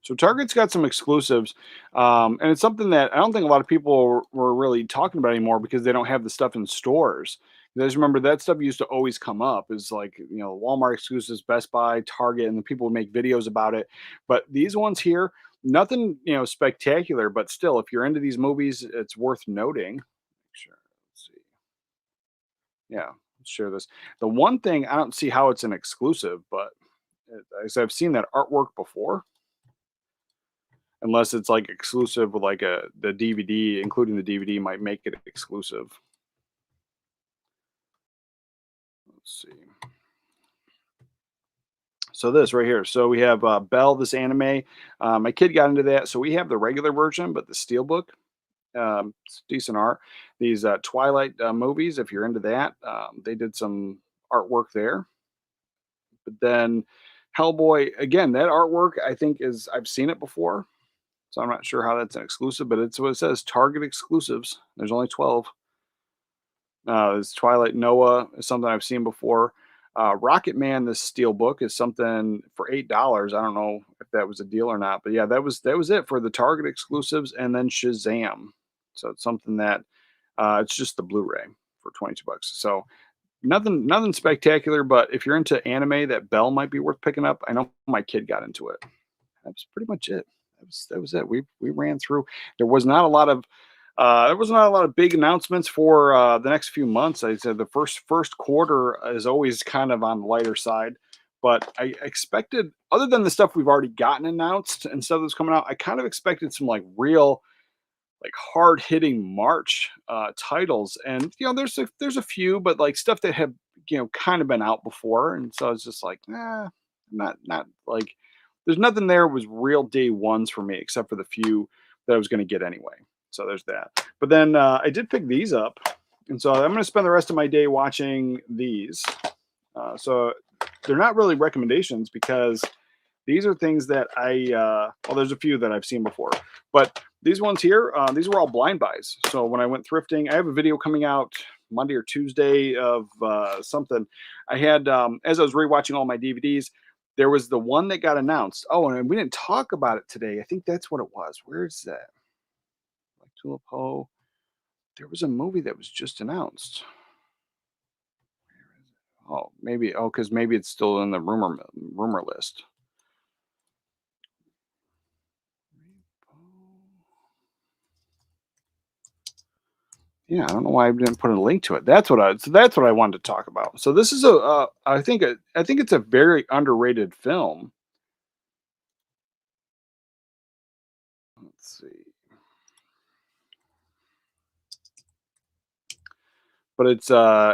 So Target's got some exclusives, and it's something that I don't think a lot of people were really talking about anymore because they don't have the stuff in stores. I just remember that stuff used to always come up is like Walmart exclusives, Best Buy, Target, and the people would make videos about it. But these ones here, nothing spectacular, but still, if you're into these movies, it's worth noting. Sure, let's see. Yeah, let's share this. The one thing I don't see how it's an exclusive, but as I've seen that artwork before, unless it's like exclusive with like the DVD, including the DVD might make it exclusive. Let's see. So this right here. So we have Belle, this anime. My kid got into that, so we have the regular version, but the steelbook. It's decent art. These Twilight movies, if you're into that, they did some artwork there. But then Hellboy, again, that artwork I think is I've seen it before, so I'm not sure how that's an exclusive, but it's what it says. Target exclusives. There's only 12. This Twilight Noah is something I've seen before. Rocket Man, this steel book is something for $8. I don't know if that was a deal or not, but yeah, that was it for the Target exclusives, and then Shazam. So it's something that it's just the Blu-ray for 22 bucks. So nothing spectacular, but if you're into anime, that Bell might be worth picking up. I know my kid got into it. That's pretty much it. That was it. We ran through. There was not a lot of big announcements for the next few months. I said the first quarter is always kind of on the lighter side, but I expected, other than the stuff we've already gotten announced and stuff that's coming out, I kind of expected some like real like hard hitting March titles. And there's a few, but like stuff that have kind of been out before, and so it's just like not like there's nothing there was real day ones for me except for the few that I was going to get anyway. So there's that. But then I did pick these up, and so I'm going to spend the rest of my day watching these. So they're not really recommendations because these are things that well, there's a few that I've seen before, but these ones here, these were all blind buys. So when I went thrifting, I have a video coming out Monday or Tuesday of something. I had, as I was rewatching all my DVDs, there was the one that got announced. Oh, and we didn't talk about it today. I think that's what it was. Where is that? Black Tulip. Oh, there was a movie that was just announced. Oh, maybe. Oh, because maybe it's still in the rumor list. Yeah, I don't know why I didn't put a link to it. That's what I wanted to talk about. So this is I think it's a very underrated film. Let's see. But it's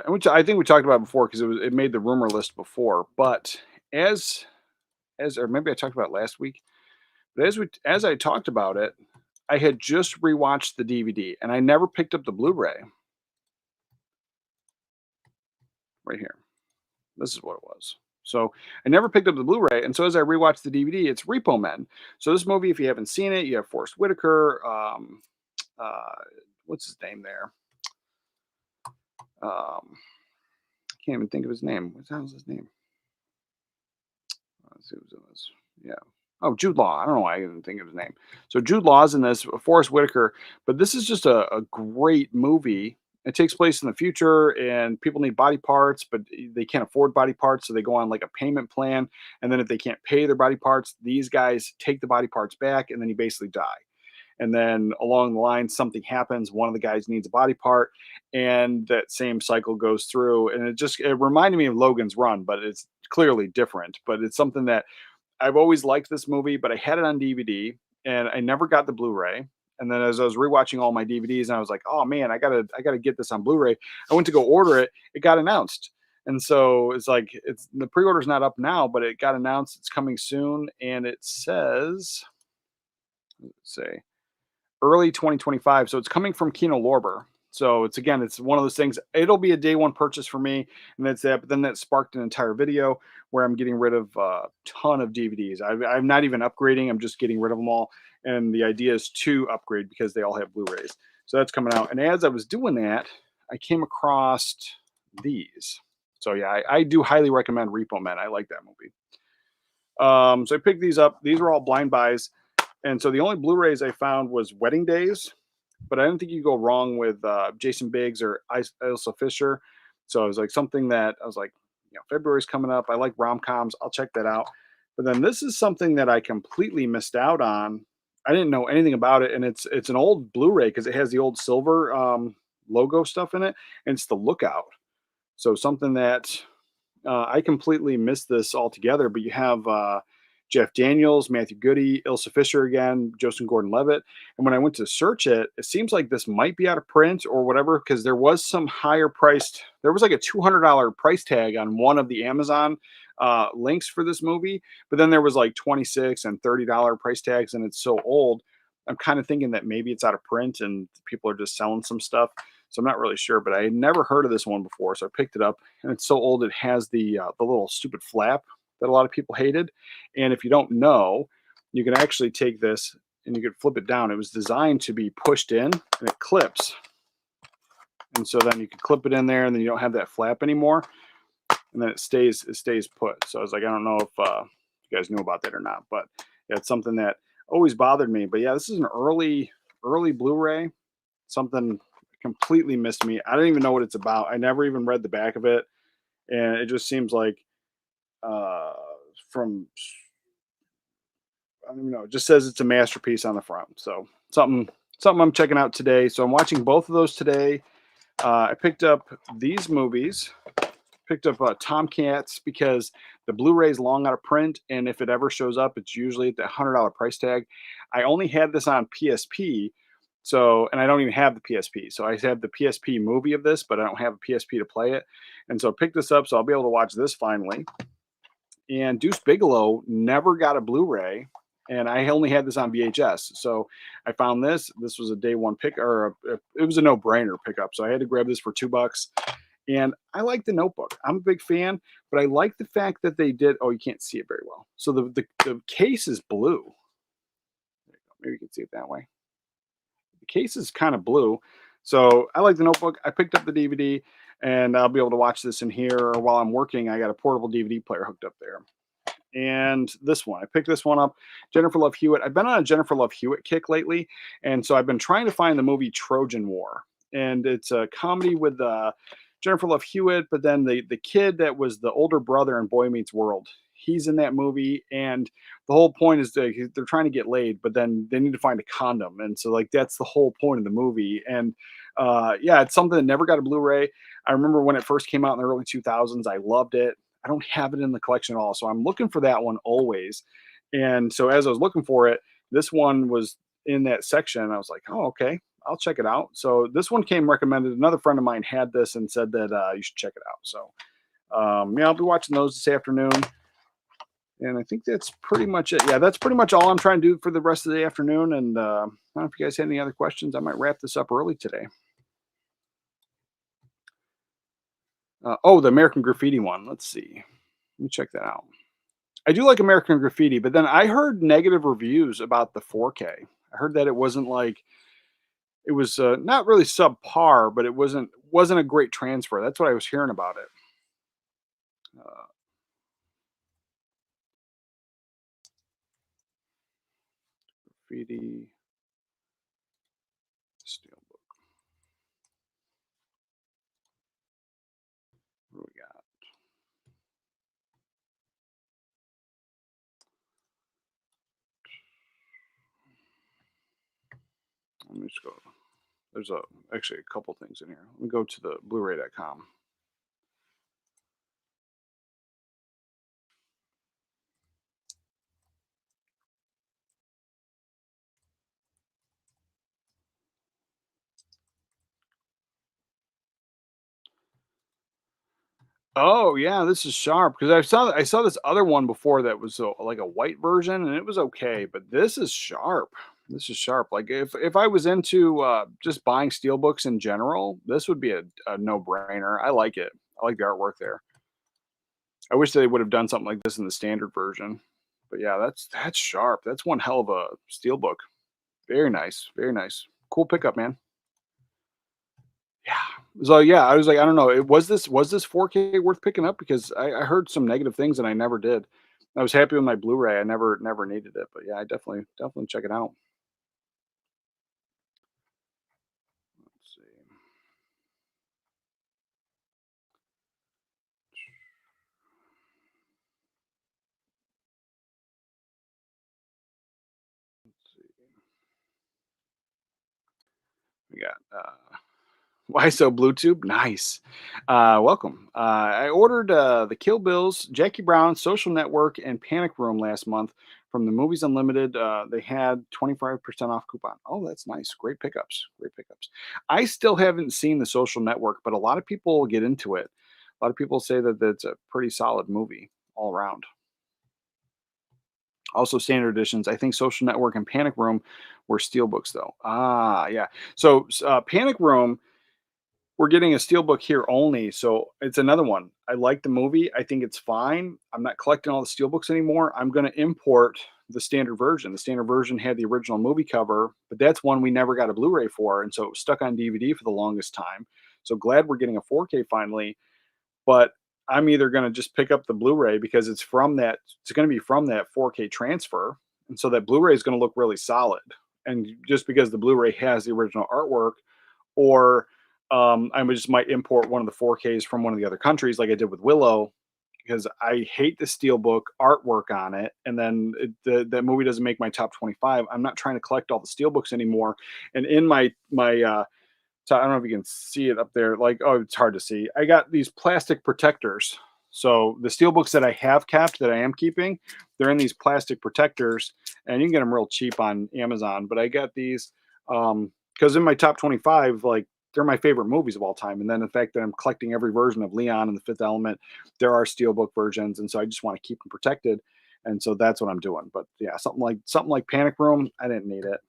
which I think we talked about before because it made the rumor list before. But as or maybe I talked about it last week. But as I talked about it, I had just rewatched the DVD and I never picked up the Blu-ray right here. This is what it was. So I never picked up the Blu-ray, and so as I rewatched the DVD, it's Repo Men. So this movie, if you haven't seen it, you have Forrest Whitaker. Uh, what's his name there? I can't even think of his name. What the hell's his name? Let's see who it was. Yeah. Oh, Jude Law. I don't know why I didn't think of his name. So Jude Law's in this, Forrest Whitaker, but this is just a great movie. It takes place in the future, and people need body parts, but they can't afford body parts, so they go on like a payment plan. And then if they can't pay their body parts, these guys take the body parts back, and then you basically die. and then along the line something happens, one of the guys needs a body part, and that same cycle goes through. And it reminded me of Logan's Run, but it's clearly different. But it's something that I've always liked this movie, but I had it on DVD and I never got the Blu-ray. And then as I was rewatching all my DVDs, and I was like, oh man, I gotta get this on Blu-ray. I went to go order it. It got announced. And so it's like it's the pre-order's not up now, but it got announced it's coming soon. And it says, let's say early 2025. So it's coming from Kino Lorber. So it's one of those things. It'll be a day one purchase for me, and that's that. But then that sparked an entire video where I'm getting rid of a ton of DVDs. I'm not even upgrading. I'm just getting rid of them all. And the idea is to upgrade because they all have Blu-rays. So that's coming out. And as I was doing that, I came across these. So yeah, I do highly recommend Repo Men. I like that movie. So I picked these up. These were all blind buys. And so the only Blu-rays I found was Wedding Days, but I didn't think you go wrong with Jason Biggs or Ilsa Fisher. So it was like something that I was like, February's coming up. I like rom-coms. I'll check that out. But then this is something that I completely missed out on. I didn't know anything about it, and it's an old Blu-ray because it has the old silver logo stuff in it, and it's The Lookout. So something that I completely missed this altogether. But you have Jeff Daniels, Matthew Goody, Ilsa Fisher again, Joseph Gordon-Levitt. And when I went to search it, it seems like this might be out of print or whatever, because there was some higher priced. There was like a $200 price tag on one of the Amazon links for this movie, but then there was like $26 and $30 price tags, and it's so old. I'm kind of thinking that maybe it's out of print and people are just selling some stuff. So I'm not really sure, but I had never heard of this one before, so I picked it up, and it's so old it has the little stupid flap that a lot of people hated. And if you don't know, you can actually take this and you could flip it down. It was designed to be pushed in, and it clips, and so then you can clip it in there, and then you don't have that flap anymore, and then it stays put. So I was like, I don't know if you guys knew about that or not, but yeah, it's something that always bothered me. But yeah, this is an early Blu-ray, something completely missed me. I don't even know what it's about. I never even read the back of it, and it just seems like from I don't even know. It just says it's a masterpiece on the front. So something I'm checking out today. So I'm watching both of those today. I picked up these movies. Picked up Tomcats because the Blu-ray is long out of print, and if it ever shows up, it's usually at the $100 price tag. I only had this on PSP, and I don't even have the PSP. So I have the PSP movie of this, but I don't have a PSP to play it. And so I picked this up, so I'll be able to watch this finally. And Deuce Bigelow never got a Blu-ray, and I only had this on VHS. So I found this. This was a day one pick, or it was a no-brainer pickup. So I had to grab this for $2. And I like The Notebook. I'm a big fan, but I like the fact that they did. Oh, you can't see it very well. So the case is blue. There you go. Maybe you can see it that way. The case is kind of blue. So I like The Notebook. I picked up the DVD, and I'll be able to watch this in here while I'm working. I got a portable DVD player hooked up there. And this one, I picked this one up, Jennifer Love Hewitt. I've been on a Jennifer Love Hewitt kick lately, and so I've been trying to find the movie Trojan War. And it's a comedy with Jennifer Love Hewitt, but then the kid that was the older brother in Boy Meets World, he's in that movie, and the whole point is they're trying to get laid, but then they need to find a condom, and so like that's the whole point of the movie. And yeah, it's something that never got a Blu-ray. I remember when it first came out in the early 2000s, I loved it. I don't have it in the collection at all, so I'm looking for that one always. And so as I was looking for it, this one was in that section. I was like, oh, okay, I'll check it out. So this one came recommended. Another friend of mine had this and said that you should check it out. So yeah, I'll be watching those this afternoon. And I think that's pretty much it. Yeah, that's pretty much all I'm trying to do for the rest of the afternoon. And I don't know if you guys had any other questions. I might wrap this up early today. Oh, the American Graffiti one. Let's see. Let me check that out. I do like American Graffiti, but then I heard negative reviews about the 4K. I heard that it wasn't like, it was not really subpar, but it wasn't a great transfer. That's what I was hearing about it. Graffiti Steelbook. What do we got? me just go. There's actually a couple things in here. Let me go to the Blu-ray.com. Oh yeah, this is sharp because I saw this other one before that was like a white version and it was okay, but this is sharp. This is sharp. Like if I was into just buying steelbooks in general, this would be a no brainer. I like it. I like the artwork there. I wish they would have done something like this in the standard version. But yeah, that's sharp. That's one hell of a steelbook. Very nice. Very nice. Cool pickup, man. Yeah. So yeah, I was like, I don't know. Was this 4K worth picking up? Because I heard some negative things and I never did. I was happy with my Blu-ray. I never needed it, but yeah, I definitely check it out. Let's see. Let's see. We got why so Bluetooth? Nice. Welcome. I ordered the Kill Bills, Jackie Brown, Social Network, and Panic Room last month from the Movies Unlimited. They had 25% off coupon. Oh, that's nice. Great pickups. Great pickups. I still haven't seen the Social Network, but a lot of people get into it. A lot of people say that that's a pretty solid movie all around. Also, standard editions. I think Social Network and Panic Room were steelbooks, though. Ah, yeah. So, Panic Room, we're getting a steelbook here only, so it's another one. I like the movie. I think it's fine. I'm not collecting all the steelbooks anymore. I'm going to import the standard version. The standard version had the original movie cover, but that's one we never got a Blu-ray for, and so it was stuck on DVD for the longest time. So glad we're getting a 4K finally. But I'm either going to just pick up the Blu-ray because it's from that. It's going to be from that 4K transfer, and so that Blu-ray is going to look really solid. And just because the Blu-ray has the original artwork, or I just might import one of the 4Ks from one of the other countries, like I did with Willow, because I hate the steelbook artwork on it, and then that movie doesn't make my top 25. I'm not trying to collect all the steelbooks anymore. And in my so I don't know if you can see it up there. Like, oh, it's hard to see. I got these plastic protectors. So the steelbooks that I have kept, that I am keeping, they're in these plastic protectors, and you can get them real cheap on Amazon. But I got these because in my top 25, like they're my favorite movies of all time. And then the fact that I'm collecting every version of Leon and The Fifth Element, there are steelbook versions, and so I just want to keep them protected. And so that's what I'm doing. But yeah, something like Panic Room, I didn't need it.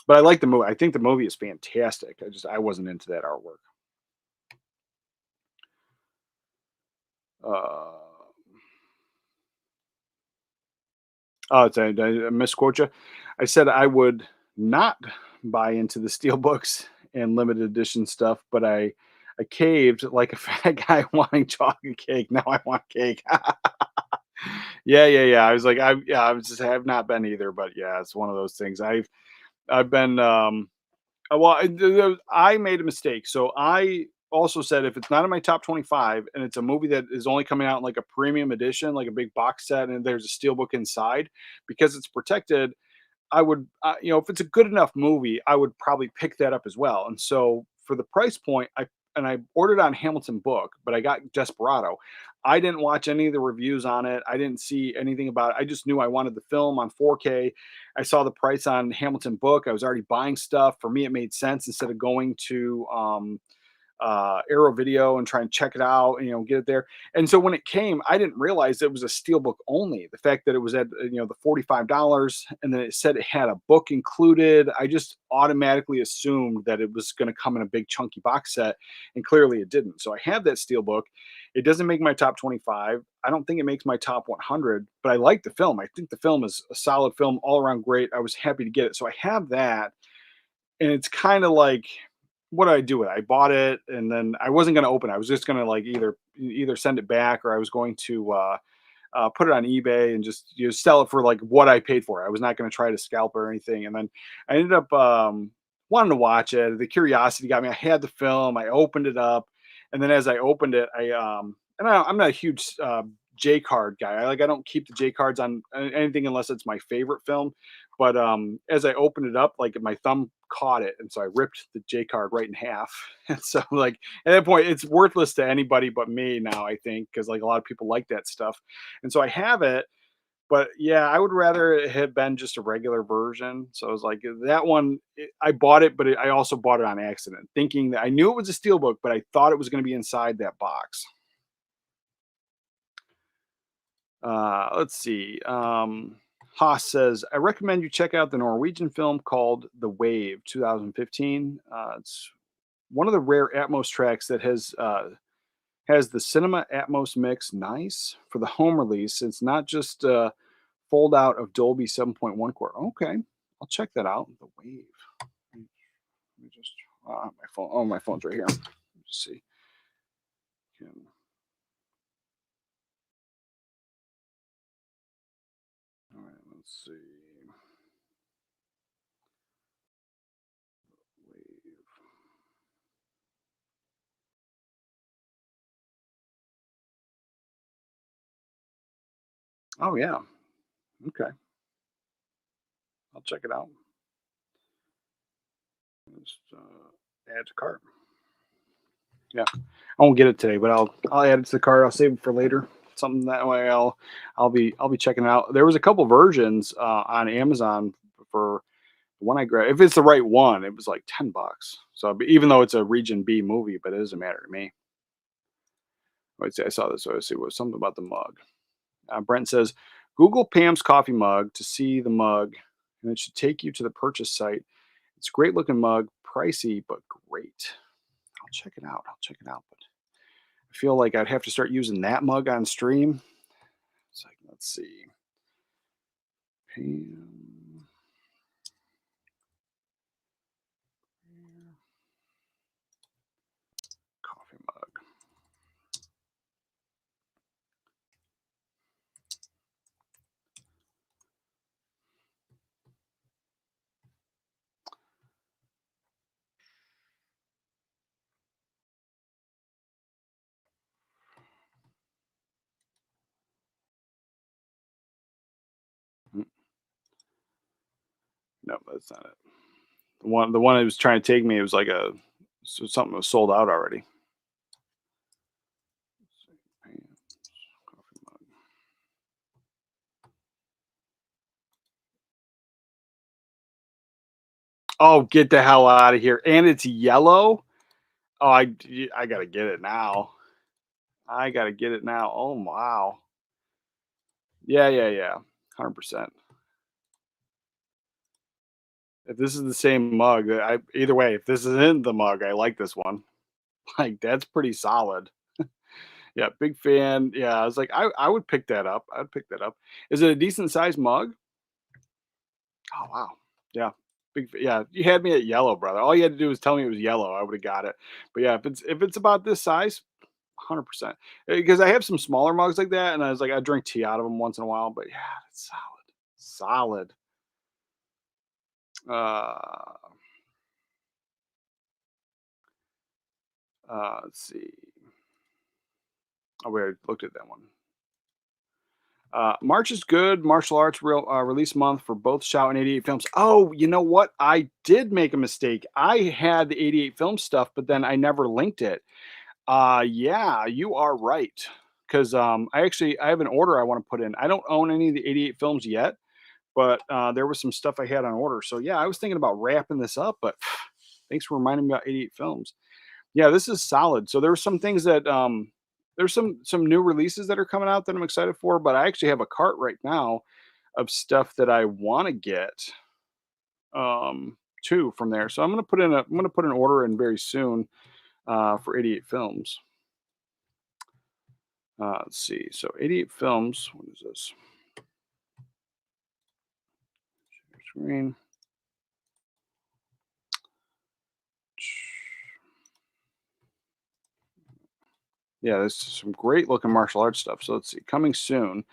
But I like the movie. I think the movie is fantastic. I wasn't into that artwork. Uh, oh, I misquote you. I said I would not buy into the steel books and limited edition stuff, but I caved like a fat guy wanting chocolate cake. Now I want cake. Yeah, yeah, yeah. I was like, I have not been either, but yeah, it's one of those things. I've been well, I made a mistake. So I also said if it's not in my top 25 and it's a movie that is only coming out in like a premium edition, like a big box set, and there's a steelbook inside, because it's protected, I would, if it's a good enough movie, I would probably pick that up as well. And so for the price point, I ordered on Hamilton Book, but I got Desperado. I didn't watch any of the reviews on it. I didn't see anything about it. I just knew I wanted the film on 4K. I saw the price on Hamilton Book. I was already buying stuff. For me, it made sense instead of going to Arrow Video and try and check it out and get it there. And so when it came, I didn't realize it was a steelbook only. The fact that it was at the $45 and then it said it had a book included, I just automatically assumed that it was going to come in a big chunky box set, and clearly it didn't. So I have that steelbook. It doesn't make my top 25. I don't think it makes my top 100, but I like the film. I think the film is a solid film, all around great. I was happy to get it. So I have that, and it's kind of like, what did I do with it? I bought it, and then I wasn't going to open it. I was just going to like either send it back, or I was going to put it on eBay and just sell it for like what I paid for it. I was not going to try to scalp or anything. And then I ended up wanting to watch it. The curiosity got me. I had the film. I opened it up, and then as I opened it, I'm not a huge J card guy. I don't keep the J cards on anything unless it's my favorite film. But as I opened it up, like my thumb caught it, and so I ripped the J card right in half. And so like at that point, it's worthless to anybody but me now. I think because like a lot of people like that stuff, and so I have it. But yeah, I would rather it had been just a regular version. So I was like, that one, I bought it, but I also bought it on accident, thinking that I knew it was a steelbook, but I thought it was going to be inside that box. Let's see. Haas says, I recommend you check out the Norwegian film called The Wave 2015. It's one of the rare Atmos tracks that has the cinema Atmos mix nice for the home release. It's not just fold out of Dolby 7.1 core. Okay, I'll check that out. The Wave. Let me just my phone. Oh, my phone's right here. Let's see. All right, let's see. Wave. Oh yeah. Okay. I'll check it out. Just add to cart. Yeah, I won't get it today, but I'll add it to the cart. I'll save it for later. Something that way I'll be checking it out. There was a couple versions on Amazon for the one I grabbed. If it's the right one, it was like $10. So even though it's a Region B movie, but it doesn't matter to me. I'd say I saw this. So I see what something about the mug. Brent says, Google Pam's coffee mug to see the mug, and it should take you to the purchase site. It's a great looking mug, pricey but great. I'll check it out. But I feel like I'd have to start using that mug on stream. It's like, let's see. Pam. Coffee mug. Mm, no, that's not it. The one it was trying to take me, it was like something that was sold out already. Pam's coffee mug. Oh, get the hell out of here. And it's yellow. Oh, I gotta get it now. I gotta get it now. Oh wow. Yeah. 100%. If this is the same mug, either way, if this isn't the mug, I like this one. Like that's pretty solid. Yeah, big fan. Yeah, I was like, I would pick that up. I'd pick that up. Is it a decent sized mug? Oh wow. Yeah. Yeah, you had me at yellow, brother. All you had to do was tell me it was yellow. I would have got it. But yeah, if it's about this size, 100%. Because I have some smaller mugs like that, and I was like, I drink tea out of them once in a while. But yeah, it's solid. Uh, let's see. Oh, we already looked at that one. March is good. Martial arts release month for both Shout and 88 Films. Oh, you know what? I did make a mistake. I had the 88 Film stuff, but then I never linked it. Yeah, you are right. Because I have an order I want to put in. I don't own any of the 88 Films yet, but there was some stuff I had on order. So yeah, I was thinking about wrapping this up, but thanks for reminding me about 88 Films. Yeah, this is solid. So there were some things that there's some new releases that are coming out that I'm excited for, but I actually have a cart right now of stuff that I want to get too from there. So I'm gonna put an order in very soon for 88 Films. Let's see. So 88 Films. What is this? Share screen. Yeah, there's some great looking martial arts stuff. So let's see. Coming soon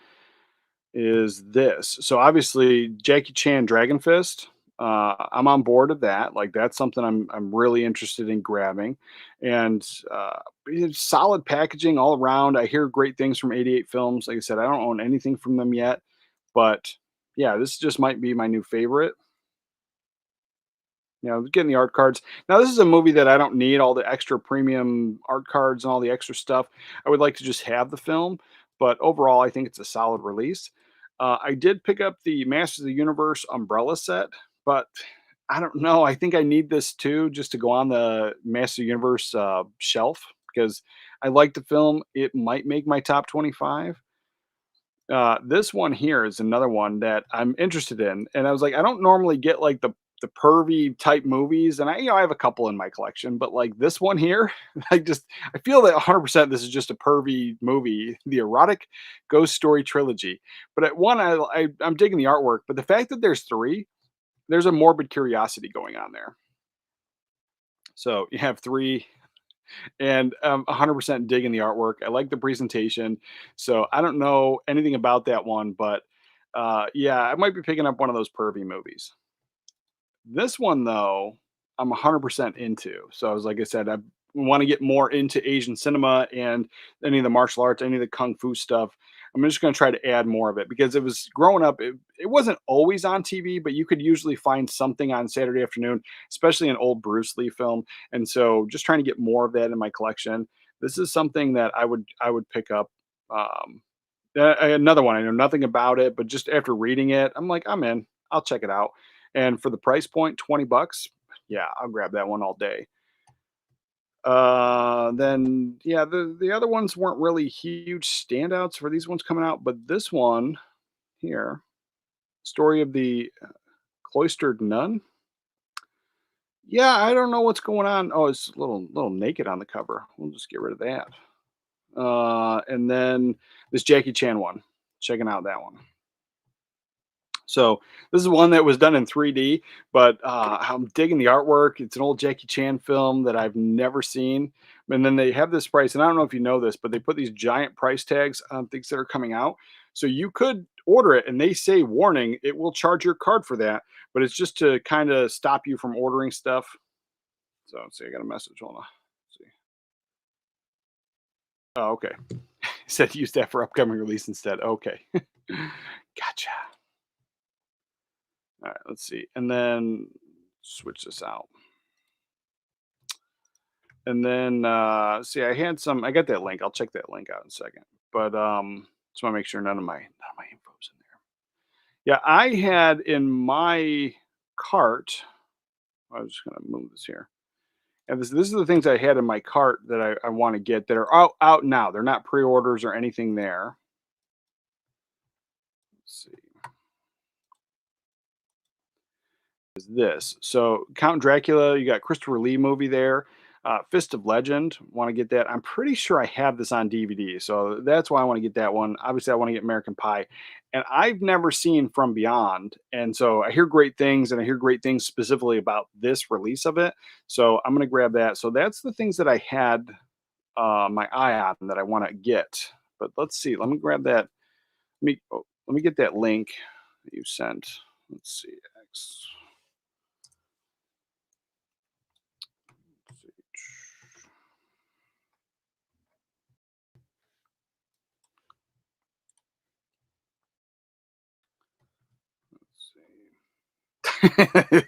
is this. So obviously Jackie Chan Dragon Fist. I'm on board of that. Like that's something I'm really interested in grabbing, and it's solid packaging all around. I hear great things from 88 Films. Like I said, I don't own anything from them yet, but yeah, this just might be my new favorite. Getting the art cards. Now, this is a movie that I don't need all the extra premium art cards and all the extra stuff. I would like to just have the film, but overall, I think it's a solid release. I did pick up the Masters of the Universe umbrella set, but I don't know. I think I need this too just to go on the Masters of the Universe shelf because I like the film. It might make my top 25. This one here is another one that I'm interested in, and I was like, I don't normally get like the pervy type movies, and I have a couple in my collection, but like this one here, I feel that 100% this is just a pervy movie, the erotic ghost story trilogy. But at one, I'm digging the artwork, but the fact that there's three, there's a morbid curiosity going on there. So you have three and 100% digging the artwork. I like the presentation. So I don't know anything about that one, but yeah, I might be picking up one of those pervy movies. This one though, I'm 100% into. So I was like I said, I want to get more into Asian cinema and any of the martial arts, any of the kung fu stuff. I'm just going to try to add more of it because it was growing up. It wasn't always on TV, but you could usually find something on Saturday afternoon, especially an old Bruce Lee film. And so, just trying to get more of that in my collection. This is something that I would pick up. Another one I know nothing about it, but just after reading it, I'm like, I'm in. I'll check it out. And for the price point, $20, yeah, I'll grab that one all day. Then yeah, the other ones weren't really huge standouts for these ones coming out, but this one here, story of the cloistered nun. Yeah, I don't know what's going on. Oh, it's a little naked on the cover. We'll just get rid of that. And then this Jackie Chan one, checking out that one. So this is one that was done in 3D, but I'm digging the artwork. It's an old Jackie Chan film that I've never seen. And then they have this price, and I don't know if you know this, but they put these giant price tags on things that are coming out. So you could order it, and they say, warning, it will charge your card for that, but it's just to kind of stop you from ordering stuff. So let's see, I got a message. Hold on. Let's see. Oh, okay. Said use that for upcoming release instead. Okay. Gotcha. All right, let's see. And then switch this out. And then see, I got that link. I'll check that link out in a second. But just want to make sure none of my info's in there. Yeah, I had in my cart. I was just gonna move this here. And this is the things I had in my cart that I want to get that are out now. They're not pre-orders or anything there. Let's see. Is this. So Count Dracula, you got Christopher Lee movie there. Fist of Legend, want to get that. I'm pretty sure I have this on DVD, so that's why I want to get that one. Obviously, I want to get American Pie, and I've never seen From Beyond, and so I hear great things, and I hear great things specifically about this release of it. So I'm gonna grab that. So that's the things that I had my eye on that I want to get. But let's see. Let me grab that. Let me get that link that you sent. Let's see. X.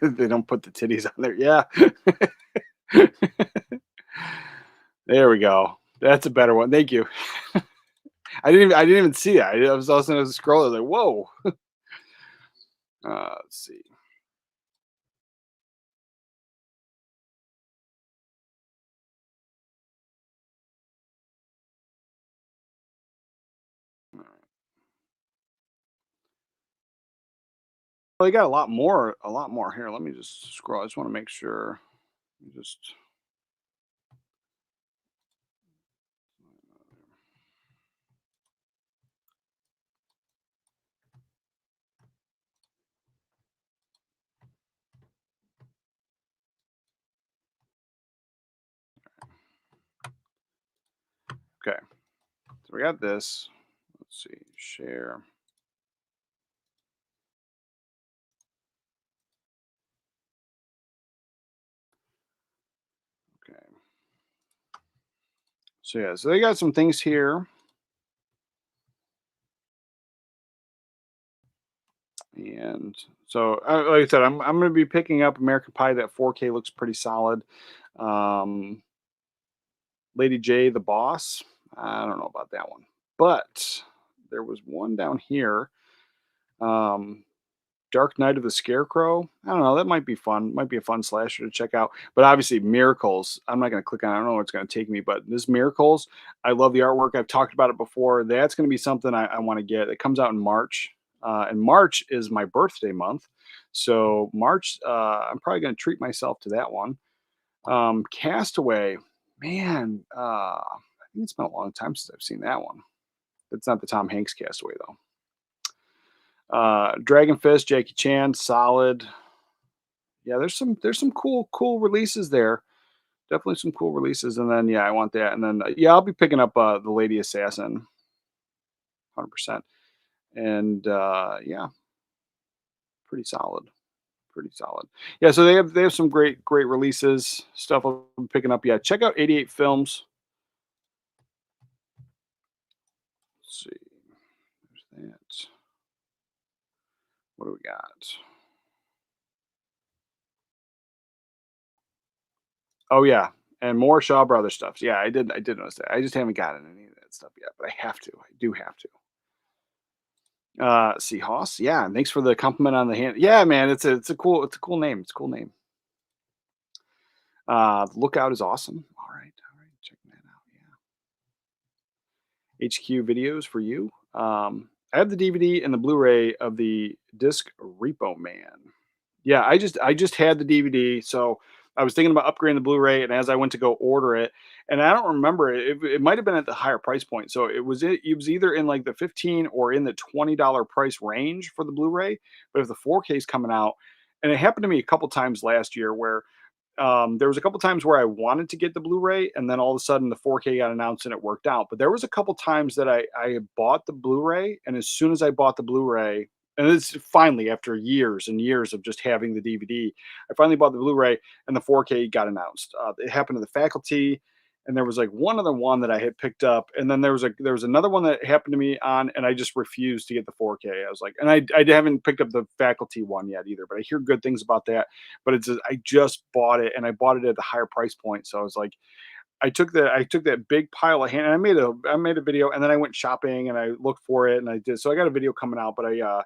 They don't put the titties on there. Yeah. There we go. That's a better one. Thank you. I didn't even see that. I was also scrolling like, whoa. Let's see. All right. Well, they got a lot more here. Let me just scroll. I just want to make sure. Just okay. So we got this. Let's see. Share. So yeah, so they got some things here. And so, like I said, I'm going to be picking up American Pie. That 4K looks pretty solid. Um, Lady J, the Boss. I don't know about that one, but there was one down here. Um, Dark Knight of the Scarecrow. I don't know. That might be fun. Might be a fun slasher to check out. But obviously, Miracles. I'm not going to click on it. I don't know where it's going to take me. But this Miracles, I love the artwork. I've talked about it before. That's going to be something I want to get. It comes out in March. And March is my birthday month. So, March, I'm probably going to treat myself to that one. Castaway. Man, I think it's been a long time since I've seen that one. It's not the Tom Hanks Castaway, though. Dragon Fist, Jackie Chan, solid. Yeah, there's some cool releases there. Definitely some cool releases. And then yeah, I want that. And then yeah, I'll be picking up the Lady Assassin, 100%. And yeah, pretty solid, pretty solid. Yeah, so they have some great releases stuff. I'm picking up. Yeah, check out 88 Films. Let's see, there's that. What do we got? Oh yeah, and more Shaw Brothers stuff. Yeah, I did notice that. I just haven't gotten any of that stuff yet, but I have to. I do have to. Seahawks. Yeah, and thanks for the compliment on the hand. Yeah, man, it's a cool name. It's a cool name. Lookout is awesome. All right, checking that out. Yeah. HQ videos for you. I have the DVD and the Blu-ray of the disc Repo Man. Yeah, I just had the DVD, so I was thinking about upgrading the Blu-ray, and as I went to go order it, and I don't remember it. It might have been at the higher price point, so it was either in like the 15 or in the $20 price range for the Blu-ray. But if the 4K is coming out, and it happened to me a couple times last year where there was a couple times where I wanted to get the Blu-ray, and then all of a sudden the 4K got announced and it worked out. But there was a couple times that I bought the Blu-ray, and as soon as I bought the Blu-ray, and it's finally after years and years of just having the DVD, I finally bought the Blu-ray, and the 4K got announced. It happened to the Faculty, and there was like one other one that I had picked up, and then there was another one that happened to me on, and I just refused to get the 4K. I was like, and I haven't picked up the Faculty one yet either, but I hear good things about that. But I just bought it, and I bought it at the higher price point, so I was like, I took that big pile of hand, and I made a video, and then I went shopping and I looked for it, and I did. So I got a video coming out, but I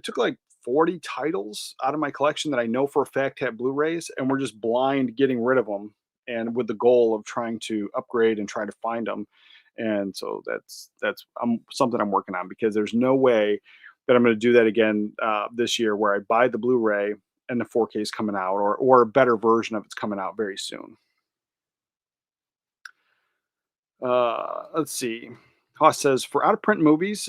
took like 40 titles out of my collection that I know for a fact had Blu-rays, and we're just blind getting rid of them, and with the goal of trying to upgrade and try to find them. And so that's something I'm working on, because there's no way that I'm going to do that again this year, where I buy the Blu-ray and the 4K is coming out, or a better version of it's coming out very soon. Let's see. Haas says, for out of print movies,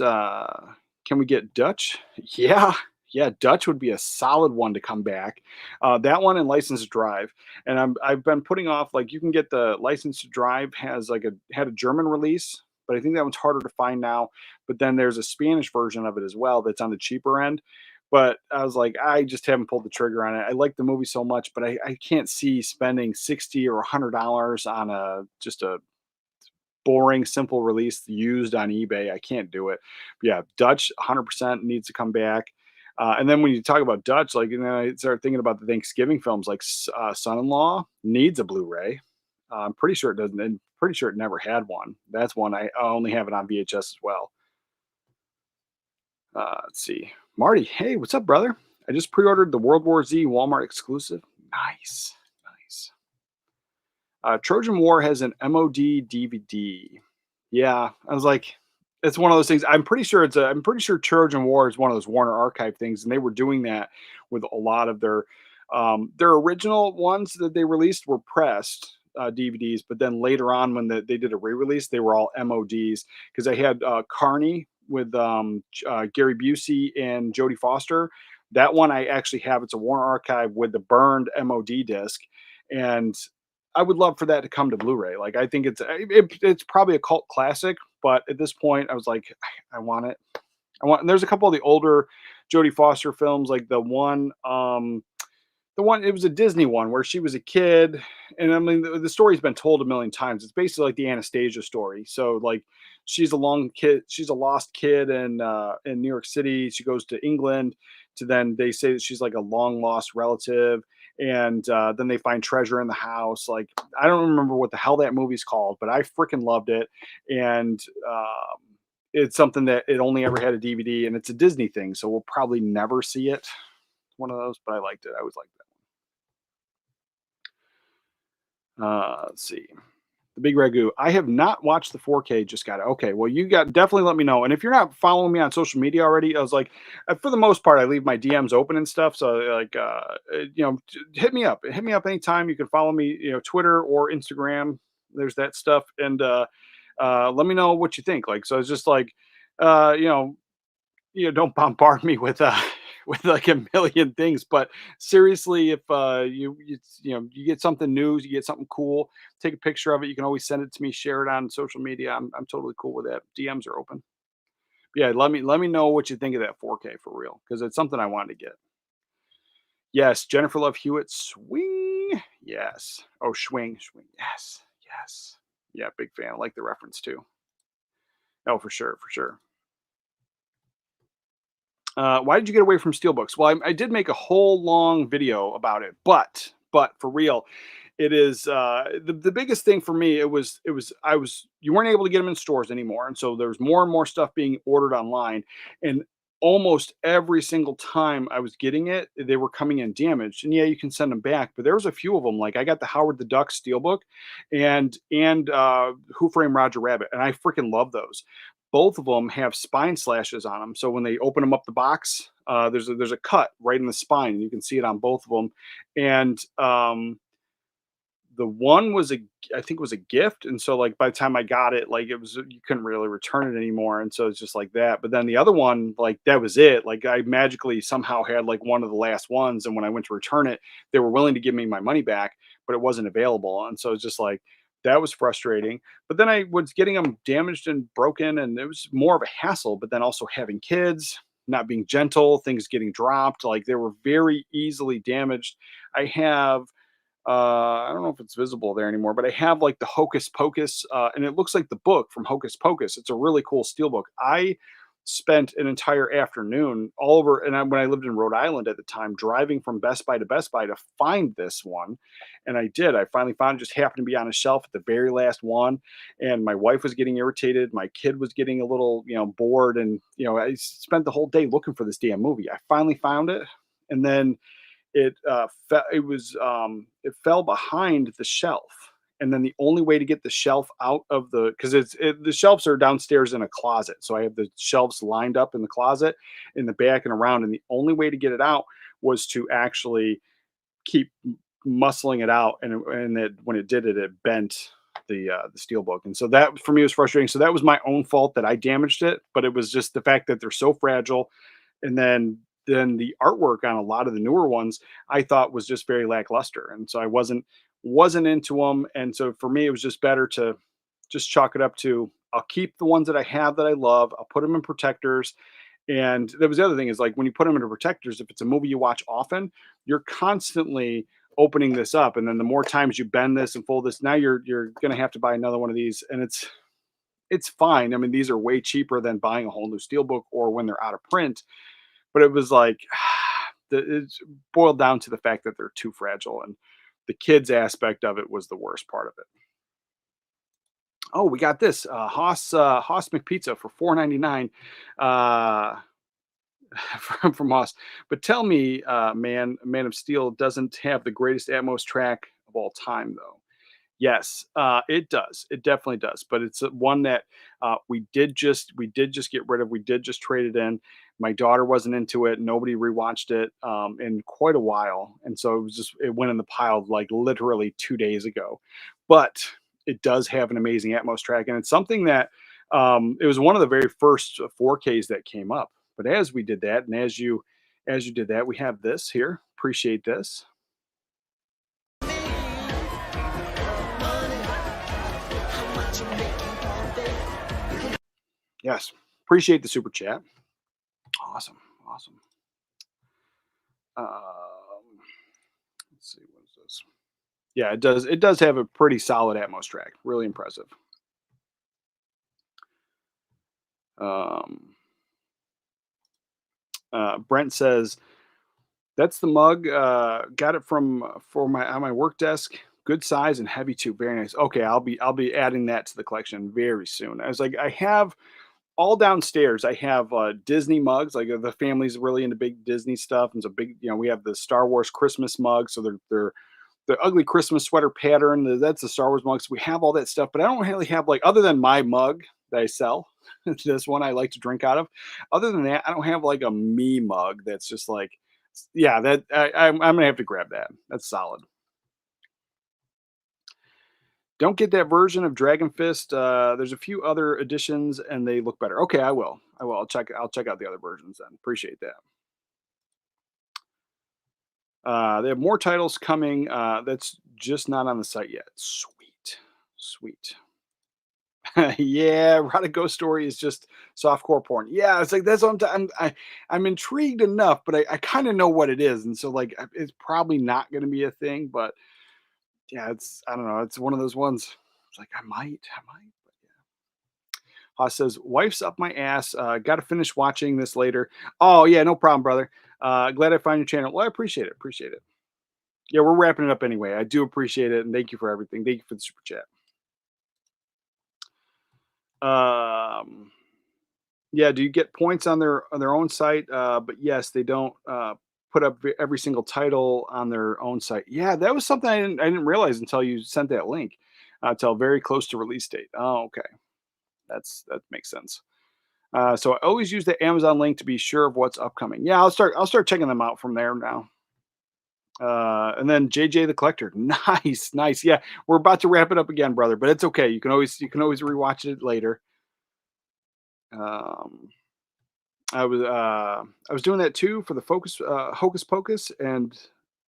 can we get Dutch? Yeah, yeah, Dutch would be a solid one to come back. That one and License to Drive. And I've been putting off, like, you can get the License to Drive had a German release, but I think that one's harder to find now. But then there's a Spanish version of it as well that's on the cheaper end. But I was like, I just haven't pulled the trigger on it. I like the movie so much, but I can't see spending 60 or $100 on just a boring, simple release used on eBay. I can't do it. But yeah, Dutch 100% needs to come back. And then when you talk about Dutch, like, I start thinking about the Thanksgiving films, like Son-in-Law needs a Blu-ray. I'm pretty sure it doesn't. I'm pretty sure it never had one. That's one I only have it on VHS as well. Let's see, Marty. Hey, what's up, brother? I just pre-ordered the World War Z Walmart exclusive. Nice, nice. Trojan War has an MOD DVD. Yeah, I was like, it's one of those things. I'm pretty sure Trojan War is one of those Warner Archive things, and they were doing that with a lot of their original ones that they released were pressed DVDs, but then later on when they did a re-release, they were all MODs, because they had Carney with Gary Busey and Jodie Foster. That one I actually have. It's a Warner Archive with the burned MOD disc, and I would love for that to come to Blu-ray. Like, I think it's probably a cult classic, but at this point, I was like, I want it. And there's a couple of the older Jodie Foster films, like the one The one, it was a Disney one where she was a kid, and I mean the story's been told a million times. It's basically like the Anastasia story. So like she's a lost kid in New York City. She goes to England to then they say that she's like a long lost relative, and then they find treasure in the house. Like I don't remember what the hell that movie's called, but I freaking loved it, and it's something that it only ever had a DVD, and it's a Disney thing, so we'll probably never see it. One of those, but I liked it. I always liked that. Let's see. The Big Ragu. I have not watched the 4K. Just got it. Okay. Well, you got definitely let me know. And if you're not following me on social media already, I was like, for the most part, I leave my DMs open and stuff. So like, hit me up. Hit me up anytime. You can follow me, Twitter or Instagram. There's that stuff. And let me know what you think. Like, so it's just like, uh, you know, don't bombard me with with like a million things. But seriously, if you get something new, you get something cool, take a picture of it. You can always send it to me, share it on social media. I'm totally cool with that. DMs are open. Yeah, let me know what you think of that 4K for real, because it's something I wanted to get. Yes, Jennifer Love Hewitt, swing. Yes. Oh, swing. Yes, yes. Yeah, big fan. I like the reference too. Oh, for sure, for sure. Why did you get away from steelbooks? Well, I did make a whole long video about it, but for real, it is the biggest thing for me. It was you weren't able to get them in stores anymore, and so there's more and more stuff being ordered online, and almost every single time I was getting it, they were coming in damaged. And yeah, you can send them back, but there was a few of them. Like I got the Howard the Duck steelbook, and Who Framed Roger Rabbit, and I freaking love those. Both of them have spine slashes on them. So when they open them up the box, there's a cut right in the spine, and you can see it on both of them. And the one was I think it was a gift, and so like by the time I got it, like it was you couldn't really return it anymore, and so it's just like that. But then the other one, like that was it. Like I magically somehow had like one of the last ones, and when I went to return it, they were willing to give me my money back, but it wasn't available, and so it's just like that was frustrating. But then I was getting them damaged and broken, and it was more of a hassle. But then also having kids, not being gentle, things getting dropped, like they were very easily damaged. I have I don't know if it's visible there anymore, but I have like the Hocus Pocus, and it looks like the book from Hocus Pocus. It's a really cool steelbook. I spent an entire afternoon all over, and when I lived in Rhode Island at the time, driving from Best Buy to Best Buy to find this one, and I did. I finally found it. Just happened to be on a shelf at the very last one, and my wife was getting irritated. My kid was getting a little, bored, and I spent the whole day looking for this damn movie. I finally found it, and then it fell behind the shelf, and then the only way to get the shelf out of because the shelves are downstairs in a closet, so I have the shelves lined up in the closet in the back and around, and the only way to get it out was to actually keep muscling it out, and when it did it, it bent the steel book, and so that for me was frustrating. So that was my own fault that I damaged it, but it was just the fact that they're so fragile. And then the artwork on a lot of the newer ones I thought was just very lackluster, and so I wasn't into them. And so for me, it was just better to just chalk it up to I'll keep the ones that I have that I love. I'll put them in protectors. And there was the other thing is like when you put them into protectors, if it's a movie you watch often, you're constantly opening this up, and then the more times you bend this and fold this, now you're going to have to buy another one of these, and it's fine. I mean, these are way cheaper than buying a whole new steelbook or when they're out of print. But it was like it's boiled down to the fact that they're too fragile, and the kids aspect of it was the worst part of it. Oh, we got this Haas McPizza for $4.99 from Haas. But tell me, Man of Steel doesn't have the greatest Atmos track of all time, though. Yes, it does. It definitely does. But it's one that we did just get rid of. We did just trade it in. My daughter wasn't into it. Nobody rewatched it in quite a while, and so it went in the pile like literally 2 days ago. But it does have an amazing Atmos track, and it's something that it was one of the very first 4Ks that came up. But as we did that, and as you did that, we have this here. Appreciate this. Yes. Appreciate the super chat. Awesome. Awesome. Um, Let's see, what is this? Yeah, it does. It does have a pretty solid Atmos track. Really impressive. Um, Brent says that's the mug. Got it from for my on my work desk. Good size and heavy too. Very nice. Okay, I'll be adding that to the collection very soon. I was like, I have all downstairs. I have Disney mugs. Like the family's really into big Disney stuff, and so big. We have the Star Wars Christmas mug. So they're the ugly Christmas sweater pattern. That's the Star Wars mug. So we have all that stuff, but I don't really have like other than my mug that I sell. This one I like to drink out of. Other than that, I don't have like a me mug that's just like, yeah, that I'm gonna have to grab that. That's solid. Don't get that version of Dragon Fist. There's a few other editions and they look better. Okay, I will. I will. I'll check out the other versions then. Appreciate that. They have more titles coming. That's just not on the site yet. Sweet, sweet. Yeah, Erotic Ghost Story is just softcore porn. Yeah, it's like that's what I'm intrigued enough, but I kind of know what it is, and so like it's probably not going to be a thing. But yeah, it's I don't know. It's one of those ones. It's like I might. But yeah. Haas says, "Wife's up my ass. Got to finish watching this later." Oh yeah, no problem, brother. Glad I found your channel. Well, I appreciate it. Appreciate it. Yeah, we're wrapping it up anyway. I do appreciate it, and thank you for everything. Thank you for the super chat. Um, yeah, do you get points on their own site? But yes, they don't put up every single title on their own site. Yeah, that was something I didn't realize until you sent that link. Until very close to release date. Oh, okay, that makes sense. So I always use the Amazon link to be sure of what's upcoming. Yeah, I'll start checking them out from there now. And then JJ the Collector. Nice, nice. Yeah, we're about to wrap it up again, brother, but it's okay. You can always rewatch it later. Um, I was doing that too for the Focus Hocus Pocus and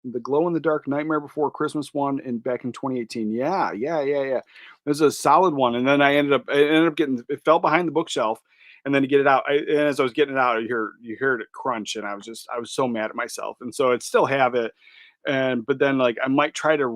the Glow in the Dark Nightmare Before Christmas one in back in 2018. Yeah, yeah, yeah, yeah. It was a solid one, and then I ended up getting it fell behind the bookshelf, and then to get it out, and as I was getting it out, you heard it crunch, and I was so mad at myself, and so I'd still have it, and but then like I might try to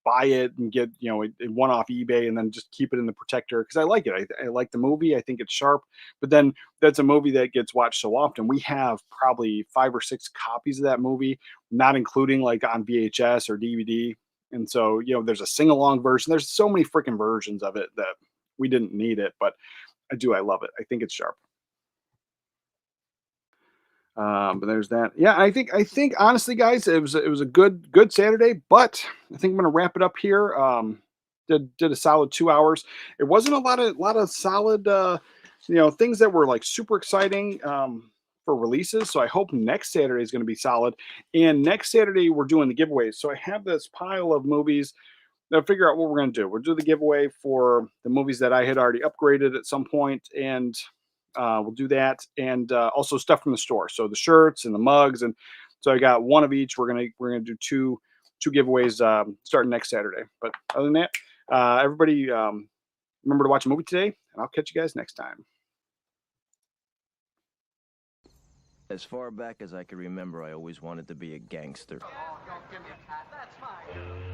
buy it and get one off eBay and then just keep it in the protector because I like it. I like the movie. I think it's sharp, but then that's a movie that gets watched so often. We have probably 5 or 6 copies of that movie, not including like on VHS or DVD. And so there's a sing along version. There's so many freaking versions of it that we didn't need it, but I love it. I think it's sharp. But there's that. Yeah, I think honestly, guys, it was a good Saturday, but I think I'm gonna wrap it up here. Did a solid 2 hours. It wasn't a lot of solid things that were like super exciting for releases. So I hope next Saturday is gonna be solid. And next Saturday we're doing the giveaways. So I have this pile of movies. Now figure out what we're gonna do. We'll do the giveaway for the movies that I had already upgraded at some point, and we'll do that, and also stuff from the store. So the shirts and the mugs, and so I got one of each. We're gonna do two giveaways starting next Saturday. But other than that, everybody remember to watch a movie today, and I'll catch you guys next time. As far back as I can remember, I always wanted to be a gangster. Oh, don't give me a pat. That's fine.